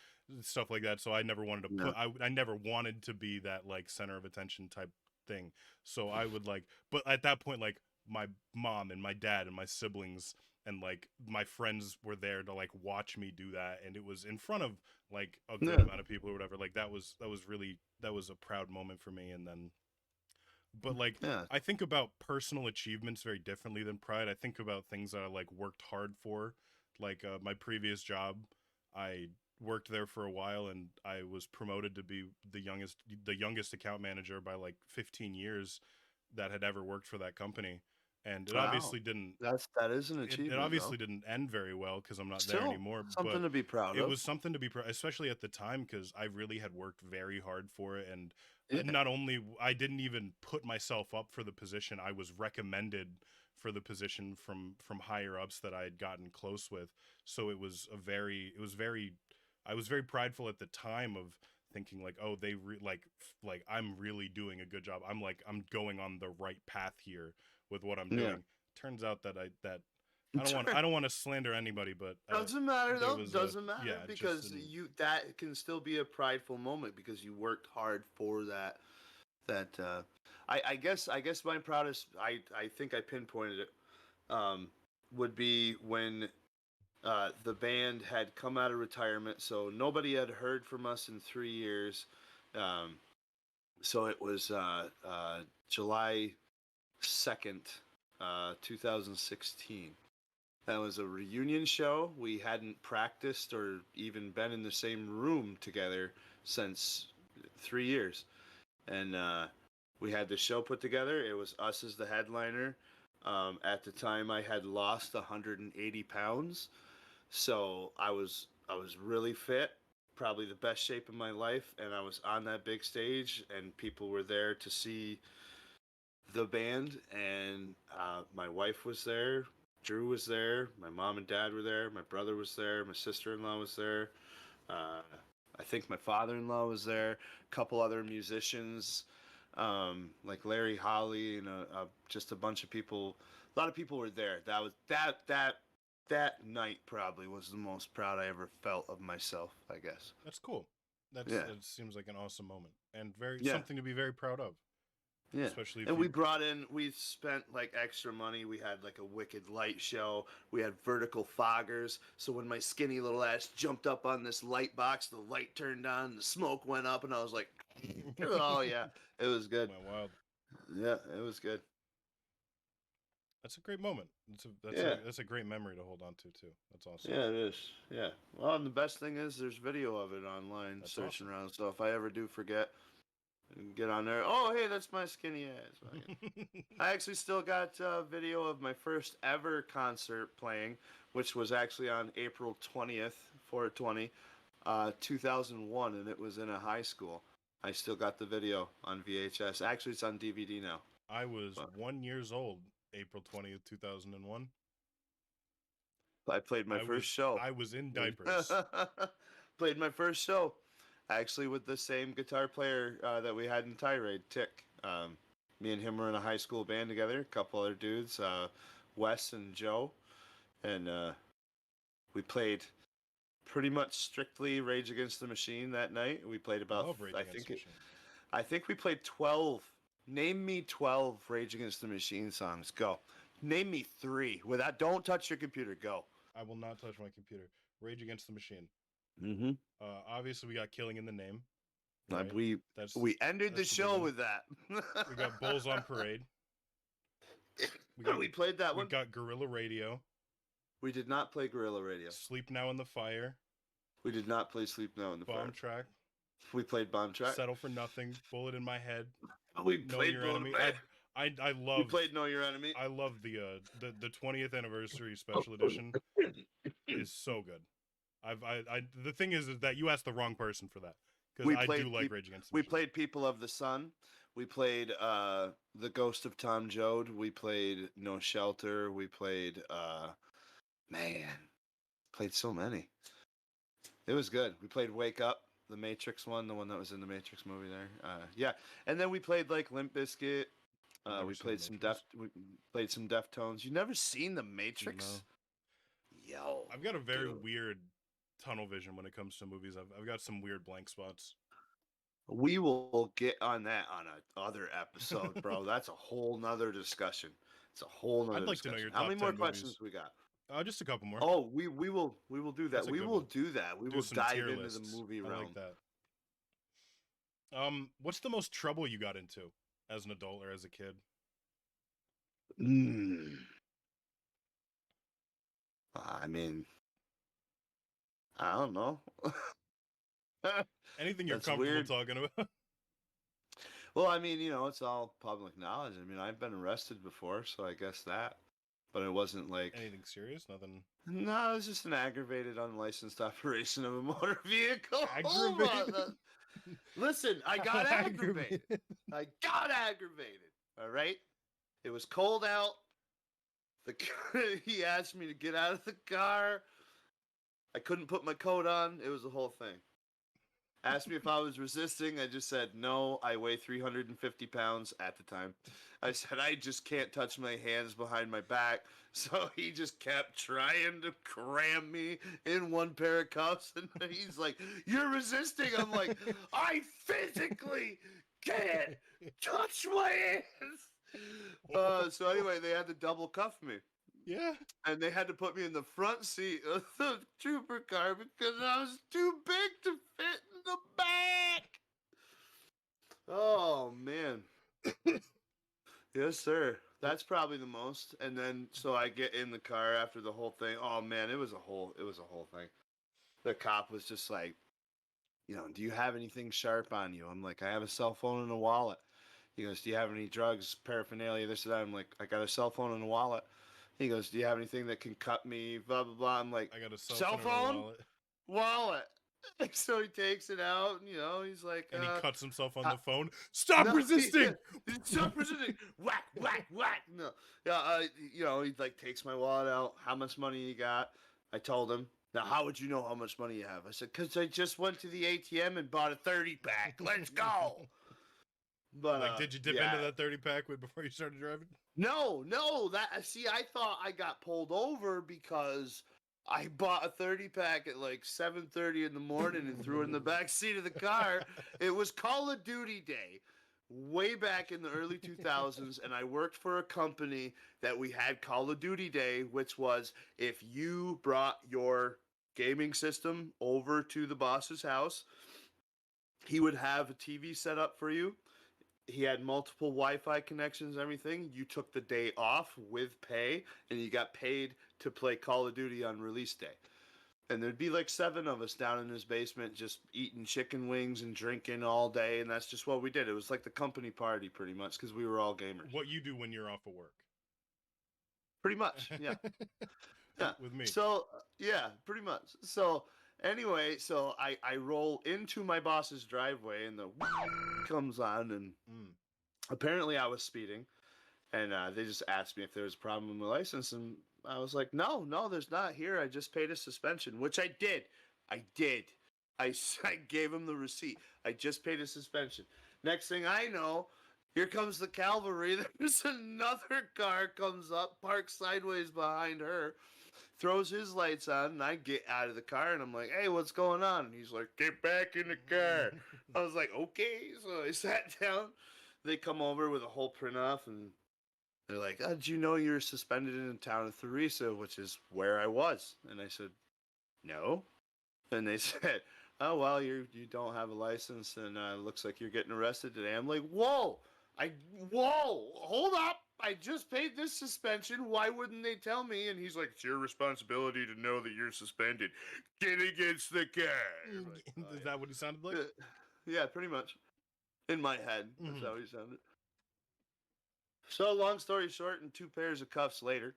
stuff like that. So I never wanted to Yeah. I never wanted to be that like center of attention type thing. So I would like, but at that point, like my mom and my dad and my siblings and like my friends were there to like watch me do that, and it was in front of like a good Yeah. amount of people or whatever. Like that was a proud moment for me. And then but like Yeah. I think about personal achievements very differently than pride. I think about things that I like worked hard for, like my previous job. I worked there for a while, and I was promoted to be the youngest account manager by like 15 years that had ever worked for that company. And Wow. That is an it achievement, though. obviously didn't end very well because I'm not there Still anymore, something but to be proud it of. was something to be especially at the time because I really had worked very hard for it. And Yeah. not only I didn't even put myself up for the position, I was recommended for the position from higher ups that I had gotten close with. So it was very I was very prideful at the time of thinking like, oh, like I'm really doing a good job. I'm going on the right path here with what I'm Yeah. doing. Turns out that I don't want to slander anybody, but Doesn't matter there though. was a Doesn't matter yeah, just because an you that can still be a prideful moment because you worked hard for that. That I guess my proudest. I think I pinpointed it. Would be when the band had come out of retirement, so nobody had heard from us in 3 years. Um, so it was July 2nd, 2016. That was a reunion show. We hadn't practiced or even been in the same room together since 3 years. And we had the show put together. It was us as the headliner. At the time, I had lost 180 pounds, so I was really fit, probably the best shape of my life, and I was on that big stage, and people were there to see the band, and my wife was there, Drew was there, my mom and dad were there, my brother was there, my sister-in-law was there, uh, I think my father-in-law was there, a couple other musicians, like Larry Holly and just a bunch of people. A lot of people were there. That was that night probably was the most proud I ever felt of myself, I guess. That's cool. Yeah, That seems like an awesome moment and very yeah, something to be very proud of, yeah. especially if And you we spent like extra money. We had like a wicked light show. We had vertical foggers. So when my skinny little ass jumped up on this light box, the light turned on, the smoke went up, and I was like, oh yeah, it was good. went wild. Yeah, it was good. That's a great moment. Yeah. That's a great memory to hold on to too. That's awesome. Yeah, it is. Yeah. Well, and the best thing is there's video of it online That's searching awesome. around. So if I ever do forget, I can get on there. Oh, hey, that's my skinny ass. I actually still got video of my first ever concert playing, which was actually on April 20th, 420, 2001, and it was in a high school. I still got the video on VHS. Actually, it's on DVD now. I was But 1 years old, April 20th, 2001. I played my first show. I was in diapers. Played my first show, actually with the same guitar player that we had in Tirade, Tick. Me and him were in a high school band together. A couple other dudes, Wes and Joe, and we played pretty much strictly Rage Against the Machine that night. We played about, Love Rage I Against think the it, Machine. I think we played 12. Name me 12 Rage Against the Machine songs. Go. Name me three. Without, don't touch your computer. Go. I will not touch my computer. Rage Against the Machine. Mm-hmm. Obviously, we got Killing in the Name. Right. We That's we ended the that's the big show one. with that. We got Bulls on Parade. We got we played that we one. got Guerrilla Radio. We did not play Guerrilla Radio. Sleep Now in the Fire. We did not play Sleep Now in the Bomb Fire. Track. We played Bomb Track. Settle for Nothing. Bullet in My Head. We Know played Your Bullet Enemy. in My Head. I We love played Know Your Enemy. I love the 20th anniversary special edition is so good. The thing is that you asked the wrong person for that because I do like Rage Against the We Machine. played People of the Sun. We played The Ghost of Tom Joad. We played No Shelter. We played man. played so many. It was good. We played Wake Up, the Matrix one, the one that was in the Matrix movie there. Yeah, and then we played like Limp Bizkit. I've never We seen The played some Matrix. we played some Deftones. You never seen the Matrix? No. Yo, I've got a very dude. weird tunnel vision when it comes to movies. I've got some weird blank spots. We will get on that on a other episode, bro. That's a whole nother discussion. It's a whole nother I'd like to know your discussion. How top many more 10 movies. questions we got? Just a couple more. Oh, we will do that. That's a We good will one. do that. We Do will some dive tier into the lists. movie I realm. like that. What's the most trouble you got into as an adult or as a kid? I mean, I don't know. Anything you're That's comfortable weird. talking about. Well, I mean, it's all public knowledge. I mean, I've been arrested before, so I guess that. But it wasn't like. Anything serious? Nothing. No, it was just an aggravated, unlicensed operation of a motor vehicle. Aggravated? Listen, I got aggravated. I got aggravated. All right? It was cold out. He asked me to get out of the car. I couldn't put my coat on. It was the whole thing. Asked me if I was resisting. I just said, no, I weigh 350 pounds at the time. I said, I just can't touch my hands behind my back. So he just kept trying to cram me in one pair of cuffs. And he's like, you're resisting. I'm like, I physically can't touch my hands. So anyway, they had to double cuff me. Yeah. And they had to put me in the front seat of the trooper car because I was too big to fit in the back. Oh man. Yes, sir. That's probably the most. And then so I get in the car after the whole thing. Oh man, it was a whole thing. The cop was just like, do you have anything sharp on you? I'm like, I have a cell phone and a wallet. He goes, do you have any drugs, paraphernalia, this and that? I'm like, I got a cell phone and a wallet. He goes, do you have anything that can cut me? Blah, blah, blah. I'm like, I got a cell phone? Wallet. So he takes it out, and, he's like... And he cuts himself on the phone. Stop resisting! Stop resisting! Whack, whack, whack! No. Yeah, he, takes my wallet out. How much money you got? I told him. Now, how would you know how much money you have? I said, because I just went to the ATM and bought a 30-pack. Let's go! But did you dip into that 30-pack before you started driving? No. I thought I got pulled over because I bought a 30-pack at 7:30 in the morning and threw it in the back seat of the car. It was Call of Duty Day, way back in the early 2000s, and I worked for a company that we had Call of Duty Day, which was if you brought your gaming system over to the boss's house, he would have a TV set up for you. He had multiple Wi-Fi connections, everything. You took the day off with pay, and you got paid to play Call of Duty on release day. And there'd be 7 of us down in his basement just eating chicken wings and drinking all day, and that's just what we did. It was like the company party, pretty much, because we were all gamers. What you do when you're off of work. Pretty much, yeah. Yeah. With me. So, yeah, pretty much. So, anyway, I roll into my boss's driveway, and the comes on, and apparently I was speeding, and they just asked me if there was a problem with my license, and I was like, no, there's not here. I just paid a suspension, which I did. I gave him the receipt. I just paid a suspension. Next thing I know, here comes the cavalry. There's another car comes up, parks sideways behind her, throws his lights on, and I get out of the car, and I'm like, hey, what's going on? And he's like, get back in the car. I was like, okay. So I sat down. They come over with a whole print off, and they're like, oh, did you know you were suspended in the town of Theresa, which is where I was? And I said, no. And they said, oh, well, you don't have a license, and it looks like you're getting arrested today. I'm like, whoa, hold up. I just paid this suspension. Why wouldn't they tell me? And he's like, it's your responsibility to know that you're suspended. Get against the car. Like, Is that what he sounded like? Yeah, pretty much. In my head, that's how he sounded. So, long story short, and 2 pairs of cuffs later,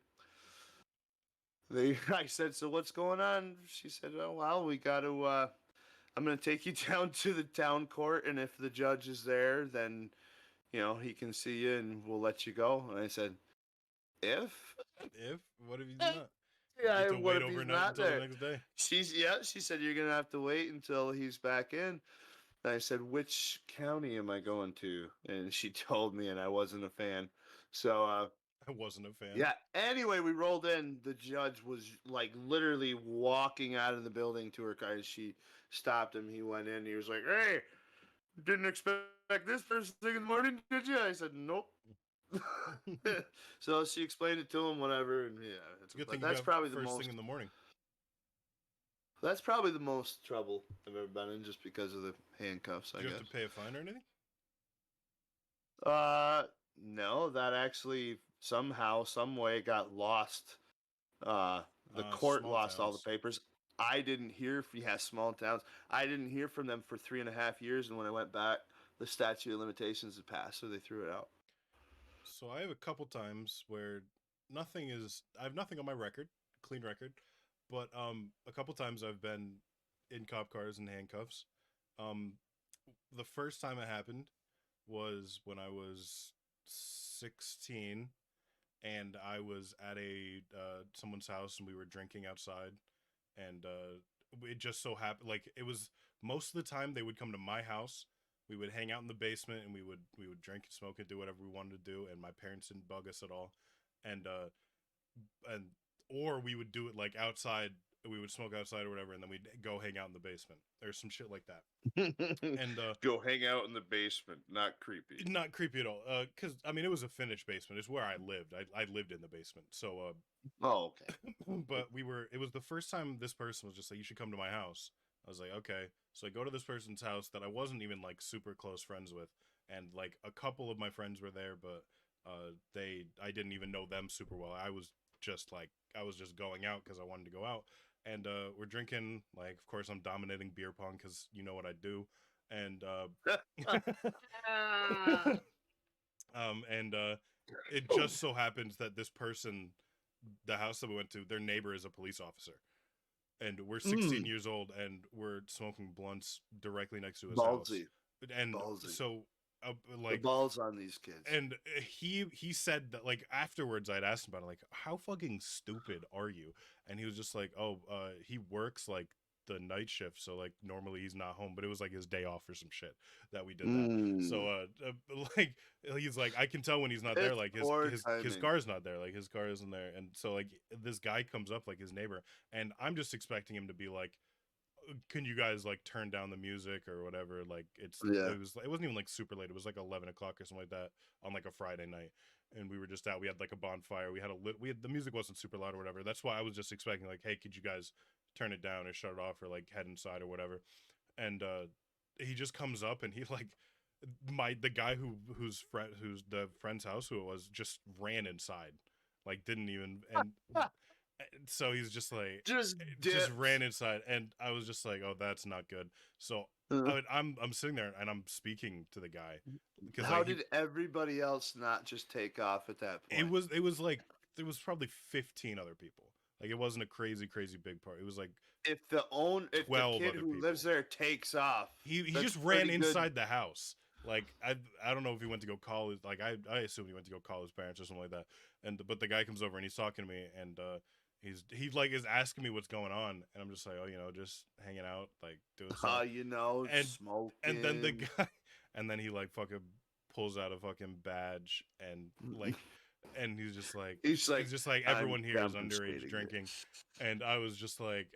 I said, so what's going on? She said, oh, well, we got to, I'm going to take you down to the town court, and if the judge is there, then, he can see you, and we'll let you go. And I said, if? If? What have you done? Yeah, to what wait if he's overnight not until there? the next day. She said you're gonna have to wait until he's back in. And I said, which county am I going to? And she told me, and I wasn't a fan. So I wasn't a fan. yeah. Anyway, we rolled in. The judge was like literally walking out of the building to her car. And she stopped him. He went in. He was like, "Hey, didn't expect this first thing in the morning, did you?" I said, "Nope." So she explained it to him, whatever, and yeah. It's a good But thing you that's got probably the first most. thing in the morning. That's probably the most trouble I've ever been in, just because of the handcuffs. Did I you guess. have to pay a fine or anything? No, that actually somehow, some way got lost. The court Small lost all the towns. papers. I didn't hear. Yeah, small towns. I didn't hear from them for 3.5 years, and when I went back, the statute of limitations had passed, so they threw it out. So I have a couple times where I have nothing on my record, clean record, but a couple times I've been in cop cars and handcuffs. Um the first time it happened was when I was 16 and I was at a someone's house and we were drinking outside and it just so happened like it was most of the time they would come to my house. We would hang out in the basement and we would drink and smoke and do whatever we wanted to do, and my parents didn't bug us at all. And uh and or we would do it like outside. We would smoke outside or whatever, and then we'd go hang out in the basement. There's some shit like that. And Go hang out in the basement. Not creepy. not creepy at all. Because I mean, it was a finished basement. It's where I lived. I lived in the basement. So, Oh, okay. but we were. It was the first time this person was just like, "You should come to my house." I was like, "Okay." So I go to this person's house that I wasn't even like super close friends with, and like a couple of my friends were there, but I didn't even know them super well. I was just going out because I wanted to go out, and we're drinking. Like, of course, I'm dominating beer pong because you know what I do, and and it just so happens that this person, the house that we went to, their neighbor is a police officer, and we're 16 Mm, years old, and we're smoking blunts directly next to his house, ballsy. and Ballsy. so The like balls on these kids. and he said that like afterwards I'd asked him about it, like how fucking stupid are you, and he was just like, oh he works like the night shift, so like normally he's not home, but it was like his day off or some shit that we did that. So Mm. like he's like, I can tell when he's not there, It's like poor his timing. car's not there, like his car isn't there. And so like this guy comes up, like his neighbor, and I'm just expecting him to be like, can you guys like turn down the music or whatever? Like Yeah. it wasn't even like super late. It was like 11 o'clock or something like that on like a Friday night, and we were just out. We had like a bonfire. We had the music wasn't super loud or whatever. That's why I was just expecting like, hey, could you guys turn it down or shut it off or like head inside or whatever? And he just comes up and he like the guy who's the friend's house who it was just ran inside, like didn't even and so he's just like Just just dipped. ran inside, and I was just like, oh, that's not good. So Uh, I'm sitting there and I'm speaking to the guy because How like he did everybody else not just take off at that point? it was like there was probably 15 other people. Like it wasn't a crazy big part. It was like If the 12 kid other who lives people. there takes off, He that's just ran pretty good. inside the house. Like I don't know if he went to go call his, like I assume he went to go call his parents or something like that. And but the guy comes over and he's talking to me, and he like is asking me what's going on, and I'm just like, oh, just hanging out, like doing stuff. And then the Smoking. guy and then he like fucking pulls out a fucking badge and like and He's like, he's just like, I'm everyone here is underage demonstrating drinking. this. And I was just like,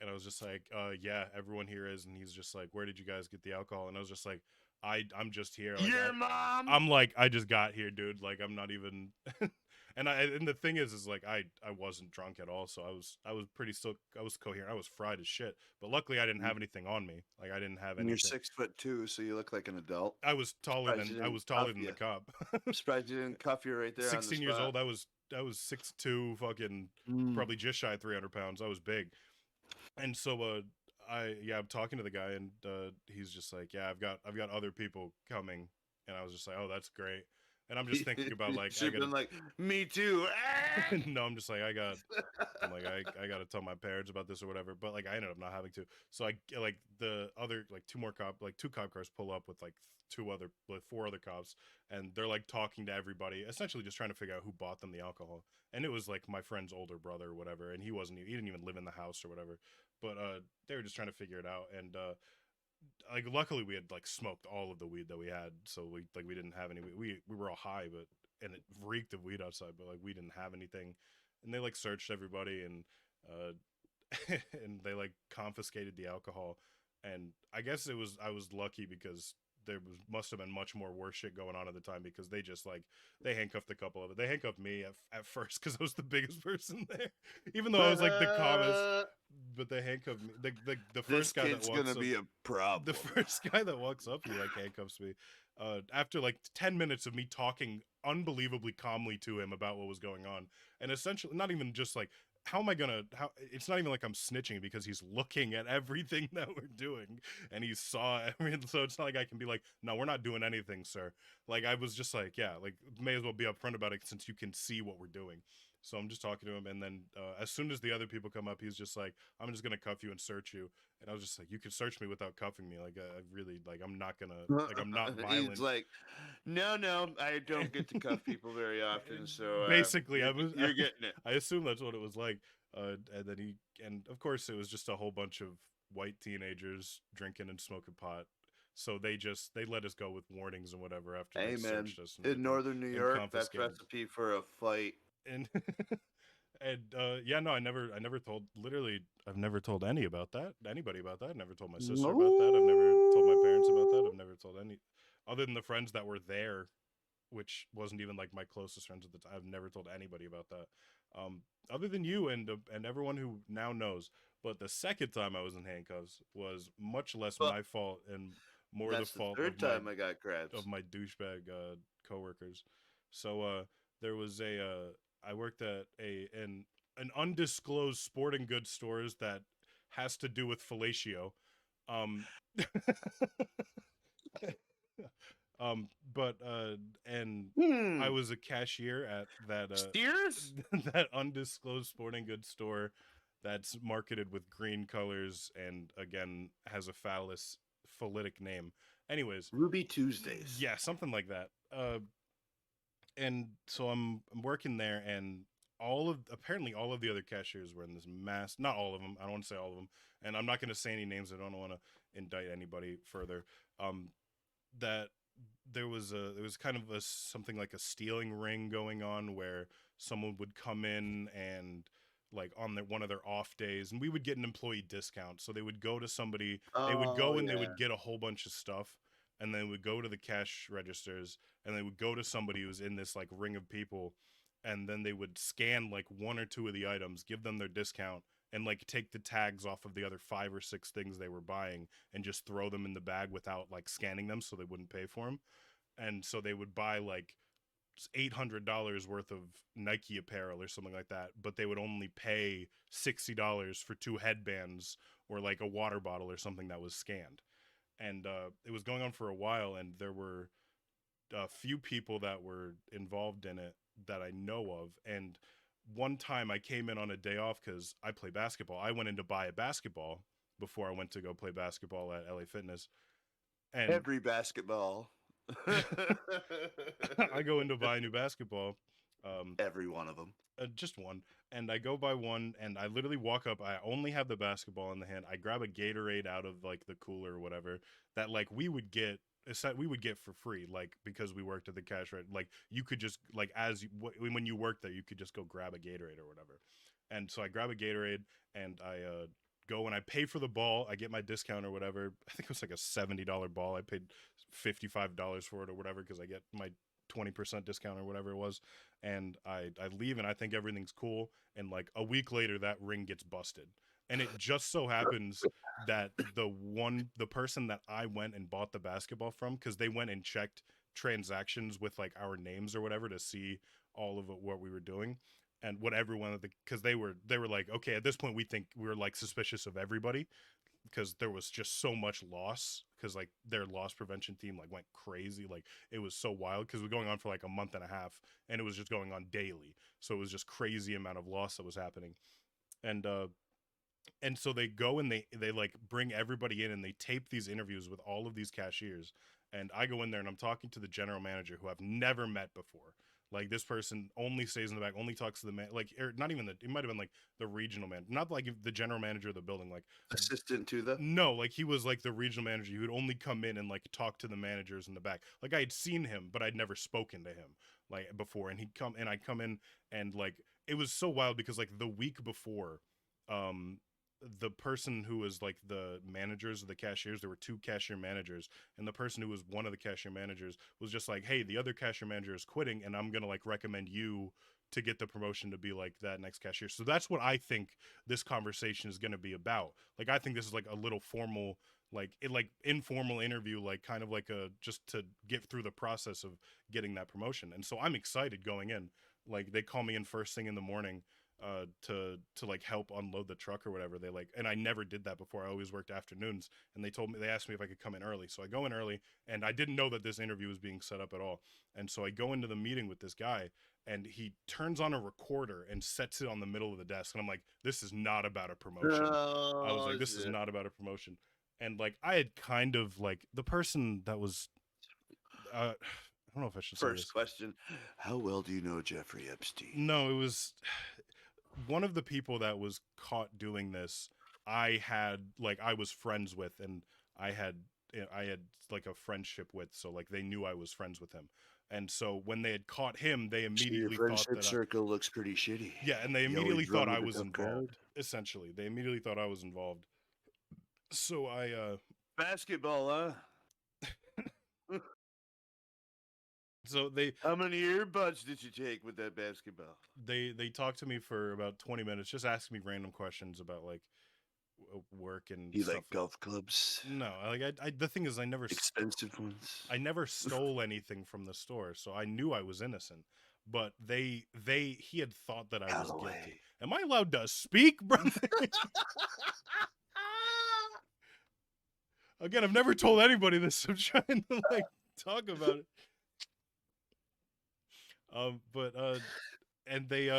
yeah, everyone here is. And he's just like, where did you guys get the alcohol? And I was just like, I'm just here. Like Your mom. I'm like, I just got here, dude. Like I'm not even and the thing is like I wasn't drunk at all, so I was pretty still, I was coherent. I was fried as shit. But luckily I didn't have anything on me. Like I didn't have And you're anything. 6'2", so you look like an adult. I was taller than the cop. I'm surprised you didn't cuff you right there on the 16 years spot. old, I was 6'2", fucking Mm. probably just shy of 300 pounds. I was big. And so I'm talking to the guy, and he's just like, yeah, I've got other people coming. And I was just like, oh, that's great. And I'm just thinking about like I Should have gotta been like, me too. no, I'm just like I'm like I gotta tell my parents about this or whatever. But like I ended up not having to. So I like the other like two cop cars pull up with like four other cops, and they're like talking to everybody, essentially just trying to figure out who bought them the alcohol. And it was like my friend's older brother or whatever, and he didn't even live in the house or whatever. But they were just trying to figure it out, and like luckily we had like smoked all of the weed that we had, so we didn't have any. We were all high, but and it reeked of weed outside, but like we didn't have anything. And they like searched everybody, and and they like confiscated the alcohol. And I guess I was lucky because must have been much more worse shit going on at the time, because they just like they handcuffed a couple of it. They handcuffed me at first because I was the biggest person there, even though I was like the calmest. But they handcuffed me. The This first guy that kid's walks gonna up, be a problem. the first guy that walks up, he like handcuffs me. After like 10 minutes of me talking unbelievably calmly to him about what was going on, and essentially not even just like how am I gonna how it's not even like I'm snitching, because he's looking at everything that we're doing, and he saw everything. So it's not like I can be like, no, we're not doing anything, sir. Like I was just like, yeah, like may as well be upfront about it since you can see what we're doing. So I'm just talking to him, and then as soon as the other people come up, he's just like, I'm just gonna cuff you and search you. And I was just like, you can search me without cuffing me. Like I really like I'm not gonna like I'm not violent. He's like, no, I don't get to cuff people very often, so Basically, you're getting it. I assume that's what it was like. And then and of course it was just a whole bunch of white teenagers drinking and smoking pot. So they let us go with warnings and whatever after Hey they man, searched us and in everything northern New and York, that's confiscated. recipe for a fight. And and yeah, no, I never told, literally I've never told anybody about that. I've never told my sister about that. I've never told my parents about that. I've never told any other than the friends that were there, which wasn't even like my closest friends at the time. I've never told anybody about that, other than you and everyone who now knows. But the second time I was in handcuffs was much less Well, my fault and more the that's the fault third time I got crabs. of my douchebag coworkers. So there was I worked at an undisclosed sporting goods stores that has to do with fellatio. Um, but and I was a cashier at that Steers? that undisclosed sporting goods store that's marketed with green colors and again has a phallic name. Anyways, Ruby Tuesdays. yeah, something like that. And so I'm working there, and apparently all of the other cashiers were in this mass. Not all of them. I don't want to say all of them, and I'm not going to say any names. I don't want to indict anybody further. That there was kind of something like a stealing ring going on where someone would come in and like on one of their off days, and we would get an employee discount. So they would go to somebody, they would go and they would get a whole bunch of stuff, and then would go to the cash registers, and they would go to somebody who's in this like ring of people, and then they would scan like one or two of the items, give them their discount, and like take the tags off of the other 5 or 6 things they were buying and just throw them in the bag without like scanning them, so they wouldn't pay for them. And so they would buy like $800 worth of Nike apparel or something like that, but they would only pay $60 for 2 headbands or like a water bottle or something that was scanned. And it was going on for a while, and there were a few people that were involved in it that I know of. And one time I came in on a day off because I play basketball. I went in to buy a basketball before I went to go play basketball at LA Fitness. And every basketball. I go in to buy a new basketball. Every one of them. Just one. And I go buy one, and I literally walk up. I only have the basketball in the hand. I grab a Gatorade out of like the cooler or whatever that like we would get for free, like because we worked at the cash rate. Like you could just like when you worked there, you could just go grab a Gatorade or whatever. And so I grab a Gatorade, and I go and I pay for the ball. I get my discount or whatever. I think it was like a $70 ball. I paid $55 for it or whatever because I get my 20% discount or whatever it was. And I leave, and I think everything's cool. And like a week later, that ring gets busted. And it just so happens that the person that I went and bought the basketball from, because they went and checked transactions with like our names or whatever to see all of what we were doing, and what everyone, because they were like, okay, at this point we think we're like suspicious of everybody, because there was just so much loss because like their loss prevention team like went crazy. Like it was so wild because it was going on for like a month and a half, and it was just going on daily. So it was just crazy amount of loss that was happening. And so they go and they like bring everybody in and they tape these interviews with all of these cashiers. And I go in there and I'm talking to the general manager who I've never met before. Like this person only stays in the back, only talks to the man, like or not even it might have been like the regional man, not like the general manager of the building, like Assistant to the. no, like he was like the regional manager who would only come in and like talk to the managers in the back. Like I had seen him, but I'd never spoken to him like before. And I'd come in and like it was so wild because like the week before, um, the person who was like the managers of the cashiers, there were two cashier managers, and the person who was one of the cashier managers was just like, hey, the other cashier manager is quitting, and I'm gonna like recommend you to get the promotion to be like that next cashier. So that's what I think this conversation is going to be about. Like I think this is like a little formal, like informal interview, like kind of like a just to get through the process of getting that promotion. And so I'm excited going in. Like they call me in first thing in the morning to like help unload the truck or whatever. They like, and I never did that before. I always worked afternoons, and they asked me if I could come in early. So I go in early, and I didn't know that this interview was being set up at all. And so I go into the meeting with this guy, and he turns on a recorder and sets it on the middle of the desk. And I'm like, this is not about a promotion. I was like, this is not about a promotion. And like, I had kind of like the person that was, I don't know if I should say this. First question: how well do you know Jeffrey Epstein? No, it was one of the people that was caught doing this. I was friends with, and I had like a friendship with, so like they knew I was friends with him. And so when they had caught him, they immediately Your thought friendship that circle looks pretty shitty. yeah, and they You immediately always thought run I with a was tough crowd? involved. Essentially, they immediately thought I was involved. So Basketball, huh? so they How many earbuds did you take with that basketball? they talked to me for about 20 minutes, just asking me random questions about like work and You stuff. like golf clubs? No, I the thing is, Expensive ones? I never stole anything from the store, so I knew I was innocent. But he had thought that I was Callaway. guilty. Am I allowed to speak, brother? Again, I've never told anybody this. I'm trying to like talk about it. And they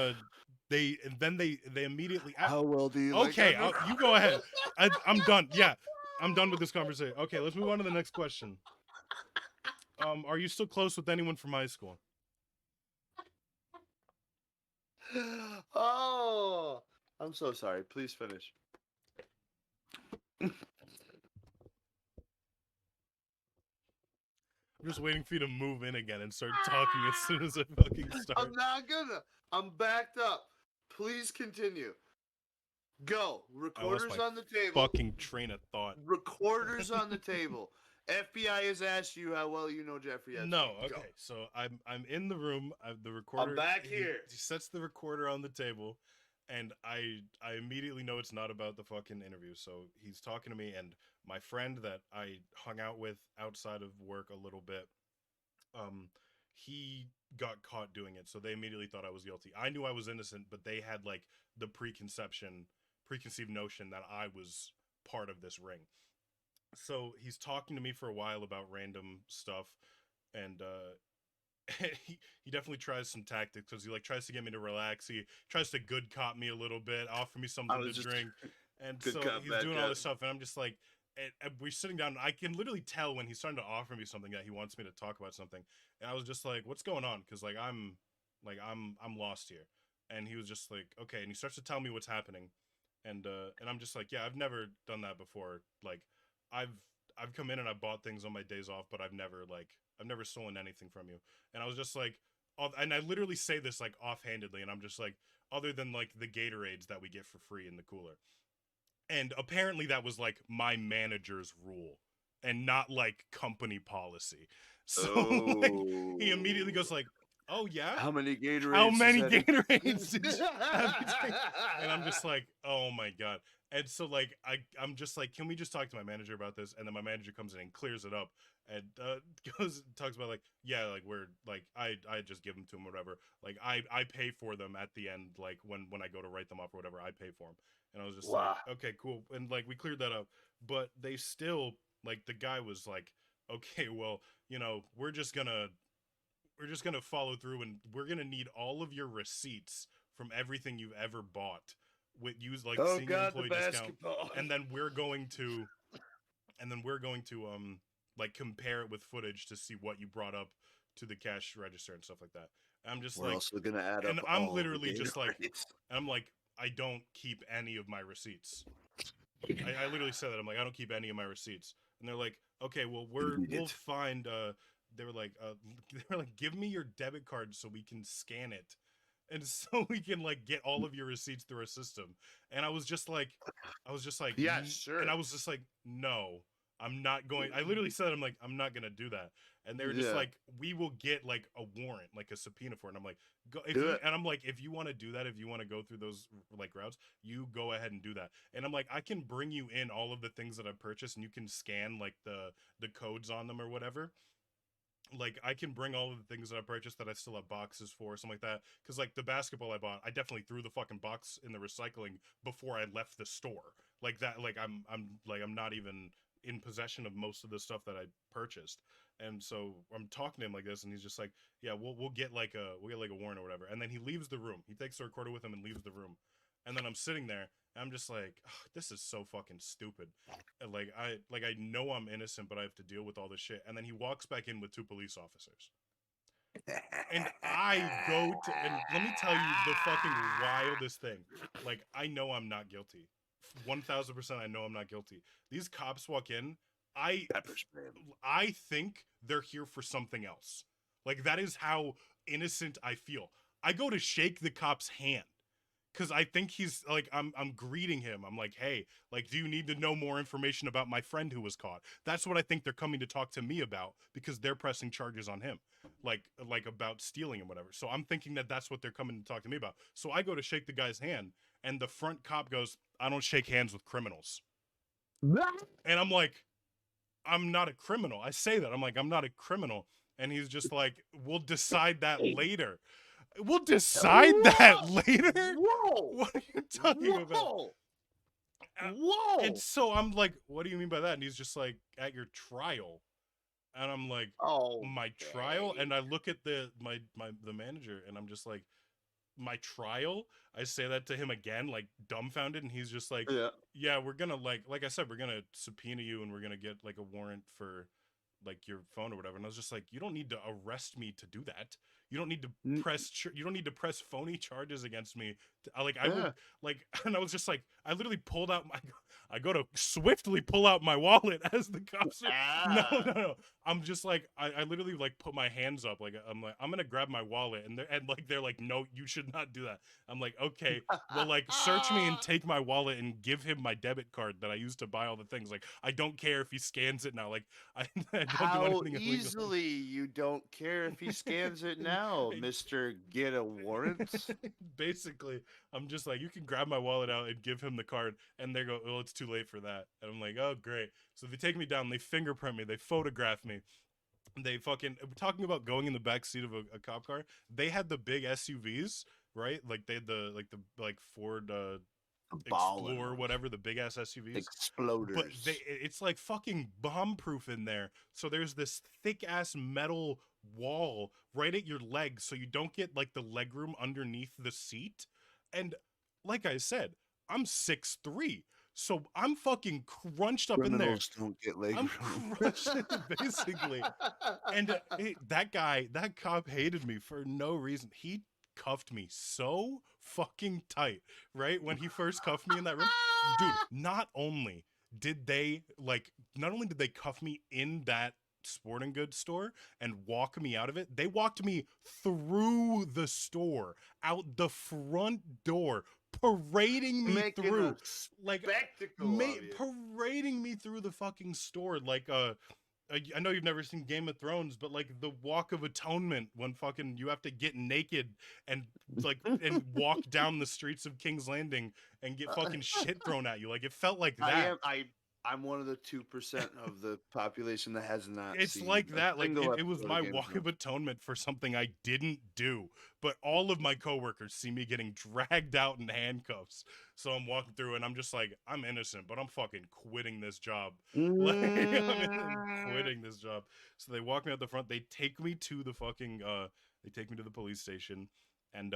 immediately. How well do you Okay, like you go ahead. I'm done. Yeah, I'm done with this conversation. Okay, let's move on to the next question. Are you still close with anyone from high school? Oh, I'm so sorry. Please finish. I'm just waiting for you to move in again and start talking as soon as I fucking start. I'm not gonna. I'm backed up. Please continue. Go. Recorders my on the table. Fucking train of thought. Recorders on the table. FBI has asked you how well you know Jeffrey Epstein. No, okay. Go. So I'm in the room. The recorder. I'm back here. He sets the recorder on the table, and I immediately know it's not about the fucking interview. So he's talking to me, and my friend that I hung out with outside of work a little bit, he got caught doing it. So they immediately thought I was guilty. I knew I was innocent, but they had like the preconceived notion that I was part of this ring. So he's talking to me for a while about random stuff, and he definitely tries some tactics because he like tries to get me to relax. He tries to good cop me a little bit, offer me something to drink, and so he's doing all this stuff, and I'm just like, and we're sitting down. And I can literally tell when he's starting to offer me something that he wants me to talk about something, and I was just like, what's going on? Because like I'm lost here, and he was just like, okay, and he starts to tell me what's happening, and I'm just like, yeah, I've never done that before, like. I've come in and I've bought things on my days off, but I've never stolen anything from you. And I was just like, and I literally say this like offhandedly, and I'm just like, other than like the Gatorades that we get for free in the cooler. And apparently that was like my manager's rule and not like company policy. So like, he immediately goes like, oh yeah? How many Gatorades? How many Gatorades did you have? And I'm just like, oh my God. And so like I'm just like, can we just talk to my manager about this? And then my manager comes in and clears it up and talks about like, yeah, like we're like I just give them to him or whatever. Like I pay for them at the end, like when I go to write them up or whatever, I pay for them. And I was just like, okay, cool. And like we cleared that up, but they still Like the guy was like, okay, well, we're just gonna follow through, and we're gonna need all of your receipts from everything you've ever bought with use like Oh senior God, the employee discount, basketball. and then we're going to like compare it with footage to see what you brought up to the cash register and stuff like that. And I'm just We're like, also gonna add up and I'm all literally the just like, Gatorades. I'm like, I don't keep any of my receipts. I literally said that. I'm like, I don't keep any of my receipts. And they're like, okay, well, we'll find. They were like, give me your debit card so we can scan it, and so we can like get all of your receipts through our system. And I was just like, Yeah, sure. and I was just like, no, I'm not going. I literally said, I'm like, I'm not gonna do that. And they were just Yeah. like, we will get like a warrant, like a subpoena for it. And I'm like, go if Do you, it. and I'm like, if you want to do that, if you want to go through those like routes, you go ahead and do that. And I'm like, I can bring you in all of the things that I purchased, and you can scan like the codes on them or whatever. Like I can bring all of the things that I purchased that I still have boxes for, something like that. Because like the basketball I bought, I definitely threw the fucking box in the recycling before I left the store. Like that, like I'm not even in possession of most of the stuff that I purchased. And so I'm talking to him like this, and he's just like, "Yeah, we'll get like a warrant or whatever." And then he leaves the room. He takes the recorder with him and leaves the room. And then I'm sitting there, and I'm just like, "Ugh, this is so fucking stupid." And I know I'm innocent, but I have to deal with all this shit. And then he walks back in with two police officers. And I go to, and let me tell you the fucking wildest thing. Like, I know I'm not guilty. 1000% I know I'm not guilty. These cops walk in. Pepper spray. I think they're here for something else. Like, that is how innocent I feel. I go to shake the cop's hand because I think he's like, I'm greeting him. I'm like, hey, like, do you need to know more information about my friend who was caught? That's what I think they're coming to talk to me about, because they're pressing charges on him, like about stealing and whatever. So I'm thinking that that's what they're coming to talk to me about. So I go to shake the guy's hand, and the front cop goes, I don't shake hands with criminals. And I'm like, I'm not a criminal. I say that. I'm like, I'm not a criminal. And he's just like, we'll decide that later. We'll decide that later? Whoa! What are you talking about? Whoa! And so I'm like, what do you mean by that? And he's just like, at your trial. And I'm like, Oh, my trial? And I look at the manager, and I'm just like, my trial? I say that to him again, like dumbfounded, and he's just like, yeah, we're gonna like I said, we're gonna subpoena you, and we're gonna get like a warrant for like your phone or whatever. And I was just like, you don't need to arrest me to do that. You don't need to press phony charges against me. I will like, and I was just like, I literally pulled out I go to swiftly pull out my wallet as the cops are, no. I'm just like, I literally like put my hands up. Like, I'm going to grab my wallet, and they're like, no, you should not do that. I'm like, okay, well, like search me and take my wallet and give him my debit card that I used to buy all the things. Like, I don't care if he scans it now. Like, I don't How do anything illegal. easily you don't care if he scans it now, Mr. Get a Warrant? Basically, I'm just like, you can grab my wallet out and give him the card, and they go, well, it's too late for that. And I'm like, oh, great. So they take me down, they fingerprint me, they photograph me. They fucking, talking about going in the back seat of a cop car, they had the big SUVs, right? Like they had the Ford Explorer, whatever, the big ass SUVs. Exploders. But it's like fucking bomb proof in there. So there's this thick ass metal wall right at your legs, so you don't get like the leg room underneath the seat. And like I said, I'm 6'3", so I'm fucking crunched up in there. Don't get leg I'm room. crushed basically. And that cop hated me for no reason. He cuffed me so fucking tight, right? When he first cuffed me in that room. Dude, not only did they cuff me in that sporting goods store and walk me out of it, they walked me through the store, out the front door, parading me through, like parading me through the fucking store. Like I know you've never seen Game of Thrones, but like the Walk of Atonement, when fucking you have to get naked and like and walk down the streets of King's Landing and get fucking shit thrown at you. Like, it felt like that. I'm one of the 2% of the population that has not It's seen like a that. Like single it was episode my of Game of walk of Thrones. atonement for something I didn't do. But all of my coworkers see me getting dragged out in handcuffs. So I'm walking through and I'm just like, I'm innocent, but I'm fucking quitting this job. Like I'm quitting this job. So they walk me out the front. They take me to the fucking they take me to the police station, and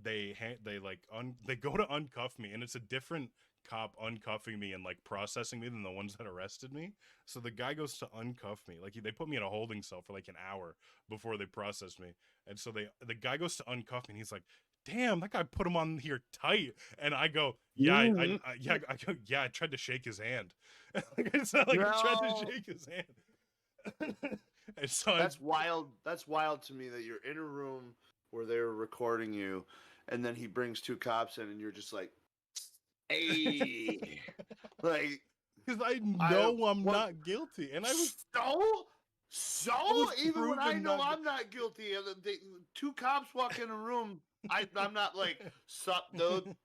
they go to uncuff me, and it's a different cop uncuffing me and like processing me than the ones that arrested me. So the guy goes to uncuff me. Like they put me in a holding cell for like an hour before they processed me. And so the guy goes to uncuff me and he's like, "Damn, that guy put him on here tight." And I go, "Yeah, I go, yeah, I tried to shake his hand." Like it's not like I tried to No. shake his hand. And so That's wild. That's wild to me that you're in a room where they're recording you, and then he brings two cops in, and you're just like, "Hey, like because I I know I'm what? not guilty, and So I was even when I proven know not I'm not guilty, and two cops walk in a room, I'm not like, sup, dude,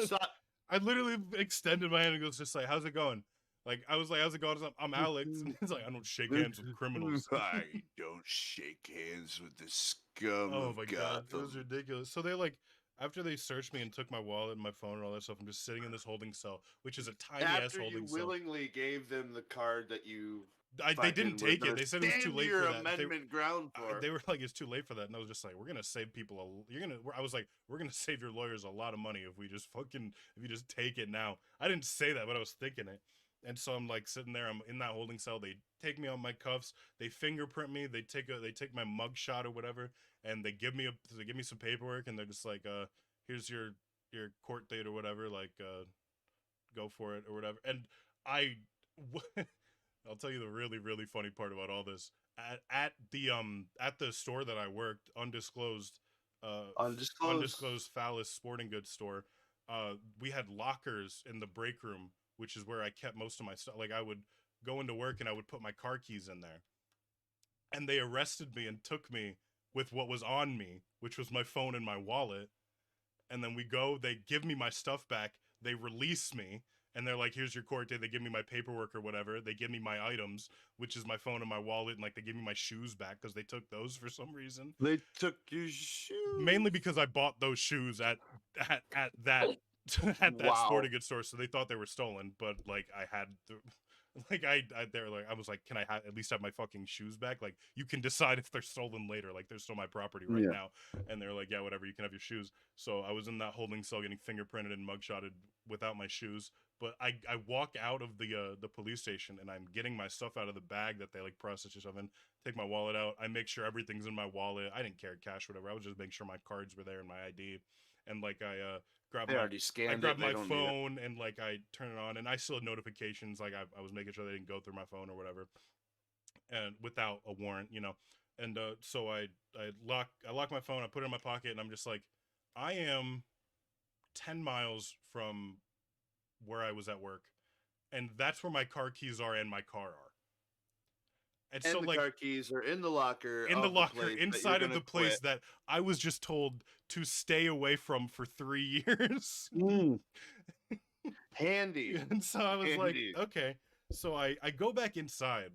sup." I literally extended my hand and goes just like, "How's it going?" Like I was like, "How's it going?" I'm Alex, and he's like, "I don't shake hands with criminals." I don't shake hands with the scum Oh of my god, it was Gotham. ridiculous. So they like after they searched me and took my wallet and my phone and all that stuff, I'm just sitting in this holding cell, which is a tiny ass After you holding cell. willingly gave them the card that you They didn't fucking were take it. gonna They said it was too stand late your for that. amendment ground for. They were like, "It's too late for that," and I was just like, "We're gonna save people. I was like, "We're gonna save your lawyers a lot of money if we just fucking if you just take it now." I didn't say that, but I was thinking it. And so I'm like sitting there. I'm in that holding cell. They take me on my cuffs. They fingerprint me. They take my mug shot or whatever, and they give me some paperwork, and they're just like, "Here's your court date or whatever. Like, go for it or whatever." And I, I'll tell you the really really funny part about all this. At the store that I worked, undisclosed, Undisclosed. undisclosed phallus sporting goods store, we had lockers in the break room, which is where I kept most of my stuff. Like I would go into work and I would put my car keys in there, and they arrested me and took me with what was on me, which was my phone and my wallet. And then they give me my stuff back, they release me, and they're like, "Here's your court date." They give me my paperwork or whatever. They give me my items, which is my phone and my wallet, and like they give me my shoes back because they took those for some reason. They took your shoes. Mainly because I bought those shoes at that at that Wow. sporting goods store, so they thought they were stolen. But like I had the, like they're like I was like, "Can I at least have my fucking shoes back? Like you can decide if they're stolen later. Like they're still my property right Yeah. now." And they're like, "Yeah, whatever. You can have your shoes." So I was in that holding cell getting fingerprinted and mugshotted without my shoes. But I walk out of the police station and I'm getting my stuff out of the bag that they like process your stuff in. Take my wallet out. I make sure everything's in my wallet. I didn't carry cash, whatever. I was just making sure my cards were there and my ID. And like I grab They my already scanned I it. grab They my don't need it. phone and like I turn it on and I still had notifications. Like I was making sure they didn't go through my phone or whatever, and without a warrant, you know. And so I lock my phone. I put it in my pocket, and I'm just like, I am 10 miles from where I was at work, and that's where my car keys are and my car are. And And so the like car keys are in the locker. in the of locker place that inside you're of the gonna place quit. that I was just told to stay away from for 3 years. Handy. And so I was like, Handy. okay. So I go back inside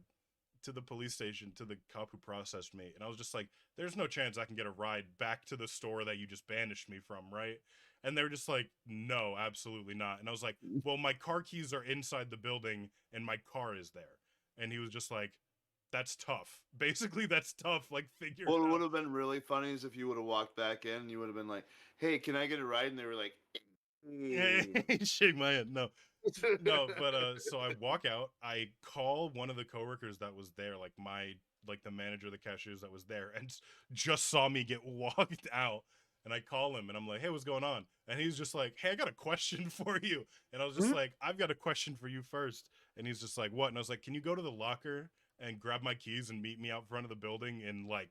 to the police station to the cop who processed me, and I was just like, there's no chance I can get a ride back to the store that you just banished me from, right? And they were just like, no, absolutely not. And I was like, well, my car keys are inside the building and my car is there. And he was just like, that's tough. Basically, that's tough. Like, figure What it would out. have been really funny is if you would have walked back in and you would have been like, "Hey, can I get a ride?" And they were like, Shake my head. No, no, but so I walk out, I call one of the coworkers that was there, like the manager of the cashiers that was there, and just saw me get walked out. And I call him and I'm like, "Hey, what's going on?" And he's just like, "Hey, I got a question for you." And I was just like, "I've got a question for you first." And he's just like, "What?" And I was like, "Can you go to the locker and grab my keys and meet me out front of the building in like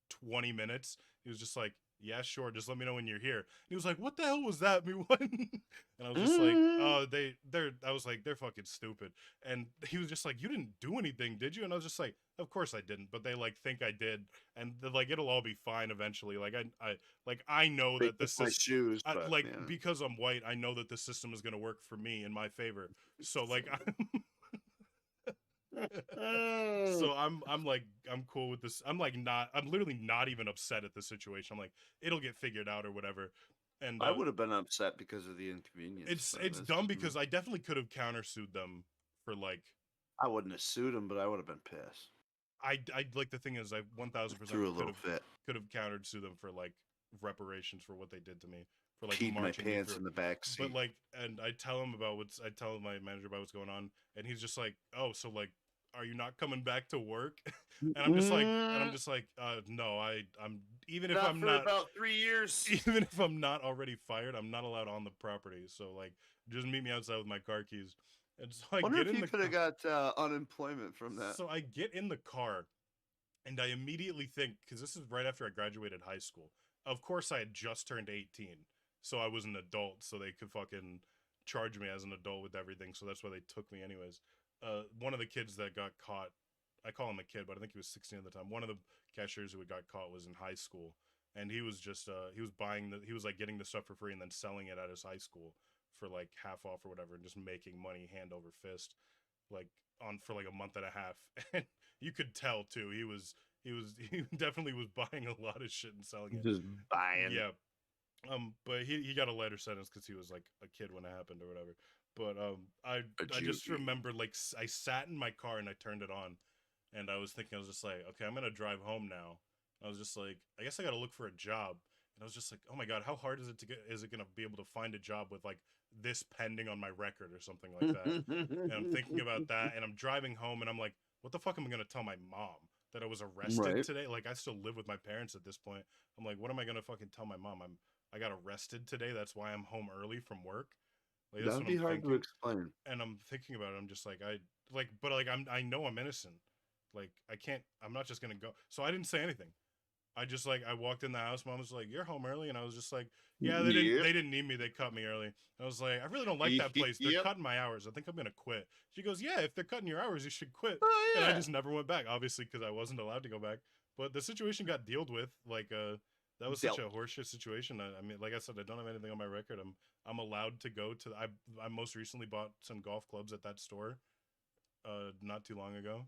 20 minutes?" He was just like, yeah, sure. Just let me know when you're here. He was like, what the hell was that? Me what? And I was just like, oh, I was like, they're fucking stupid. And he was just like, you didn't do anything, did you? And I was just like, of course I didn't. But they like think I did, and they're like, it'll all be fine eventually. Like I know They that took this my is shoes, but like yeah. because I'm white, I know that the system is gonna work for me in my favor. So like, so I'm like I'm cool with this. I'm literally not even upset at the situation. I'm like it'll get figured out or whatever. And I would have been upset because of the inconvenience. But it's that's dumb just me. because I definitely could have countersued them for like I wouldn't have sued him, but I would have been pissed. I like the thing is I 1000% Threw a little fit. could have countered to them for like reparations for what they did to me for like Peed my marching me pants through. in the back But seat. like, and I tell my manager about what's going on, and he's just like, oh, so like, are you not coming back to work? And I'm just like, no, I'm even if Not I'm for not about 3 years. even if I'm not already fired, I'm not allowed on the property. So like, just meet me outside with my car keys. And so I Wonder get if in you the could have got unemployment from that. so I get in the car and I immediately think, because this is right after I graduated high school. Of course, I had just turned 18, so I was an adult, so they could fucking charge me as an adult with everything. So that's why they took me, anyways. One of the kids that got caught, I call him a kid, but I think he was 16 at the time. One of the cashiers who got caught was in high school, and he was just he was like getting the stuff for free and then selling it at his high school for like half off or whatever, and just making money hand over fist, like on for like a month and a half. And you could tell too. He definitely was buying a lot of shit and selling it. Just buying. Yeah. But he got a lighter sentence because he was like a kid when it happened or whatever. But I just remember like I sat in my car and I turned it on, and I was thinking, I was just like, okay, I'm gonna drive home now. I was just like, I guess I gotta look for a job. And I was just like, oh my god, how hard is it to get? Is it gonna be able to find a job with like this pending on my record or something like that? And I'm thinking about that, and I'm driving home, and I'm like, what the fuck am I gonna tell my mom that I was arrested Right. today? Like, I still live with my parents at this point. I'm like, what am I gonna fucking tell my mom? I got arrested today. That's why I'm home early from work. Like, that's That'd what be I'm hard to thinking. explain. And I'm thinking about it. I'm just like, but like, I know I'm innocent. Like, I'm not just gonna go. So I didn't say anything. I just like I walked in the house. Mom was like, "You're home early," and I was just like, "Yeah, Yep. they didn't need me. They cut me early." I was like, "I really don't like that place. They're Yep. cutting my hours. I think I'm gonna quit." She goes, "Yeah, if they're cutting your hours, you should quit." Oh And I yeah. just never went back, obviously, because I wasn't allowed to go back. But the situation got dealt with. Like, that was such Dealt. a horseshit situation. I mean, like I said, I don't have anything on my record. I'm allowed to go to. I most recently bought some golf clubs at that store, not too long ago.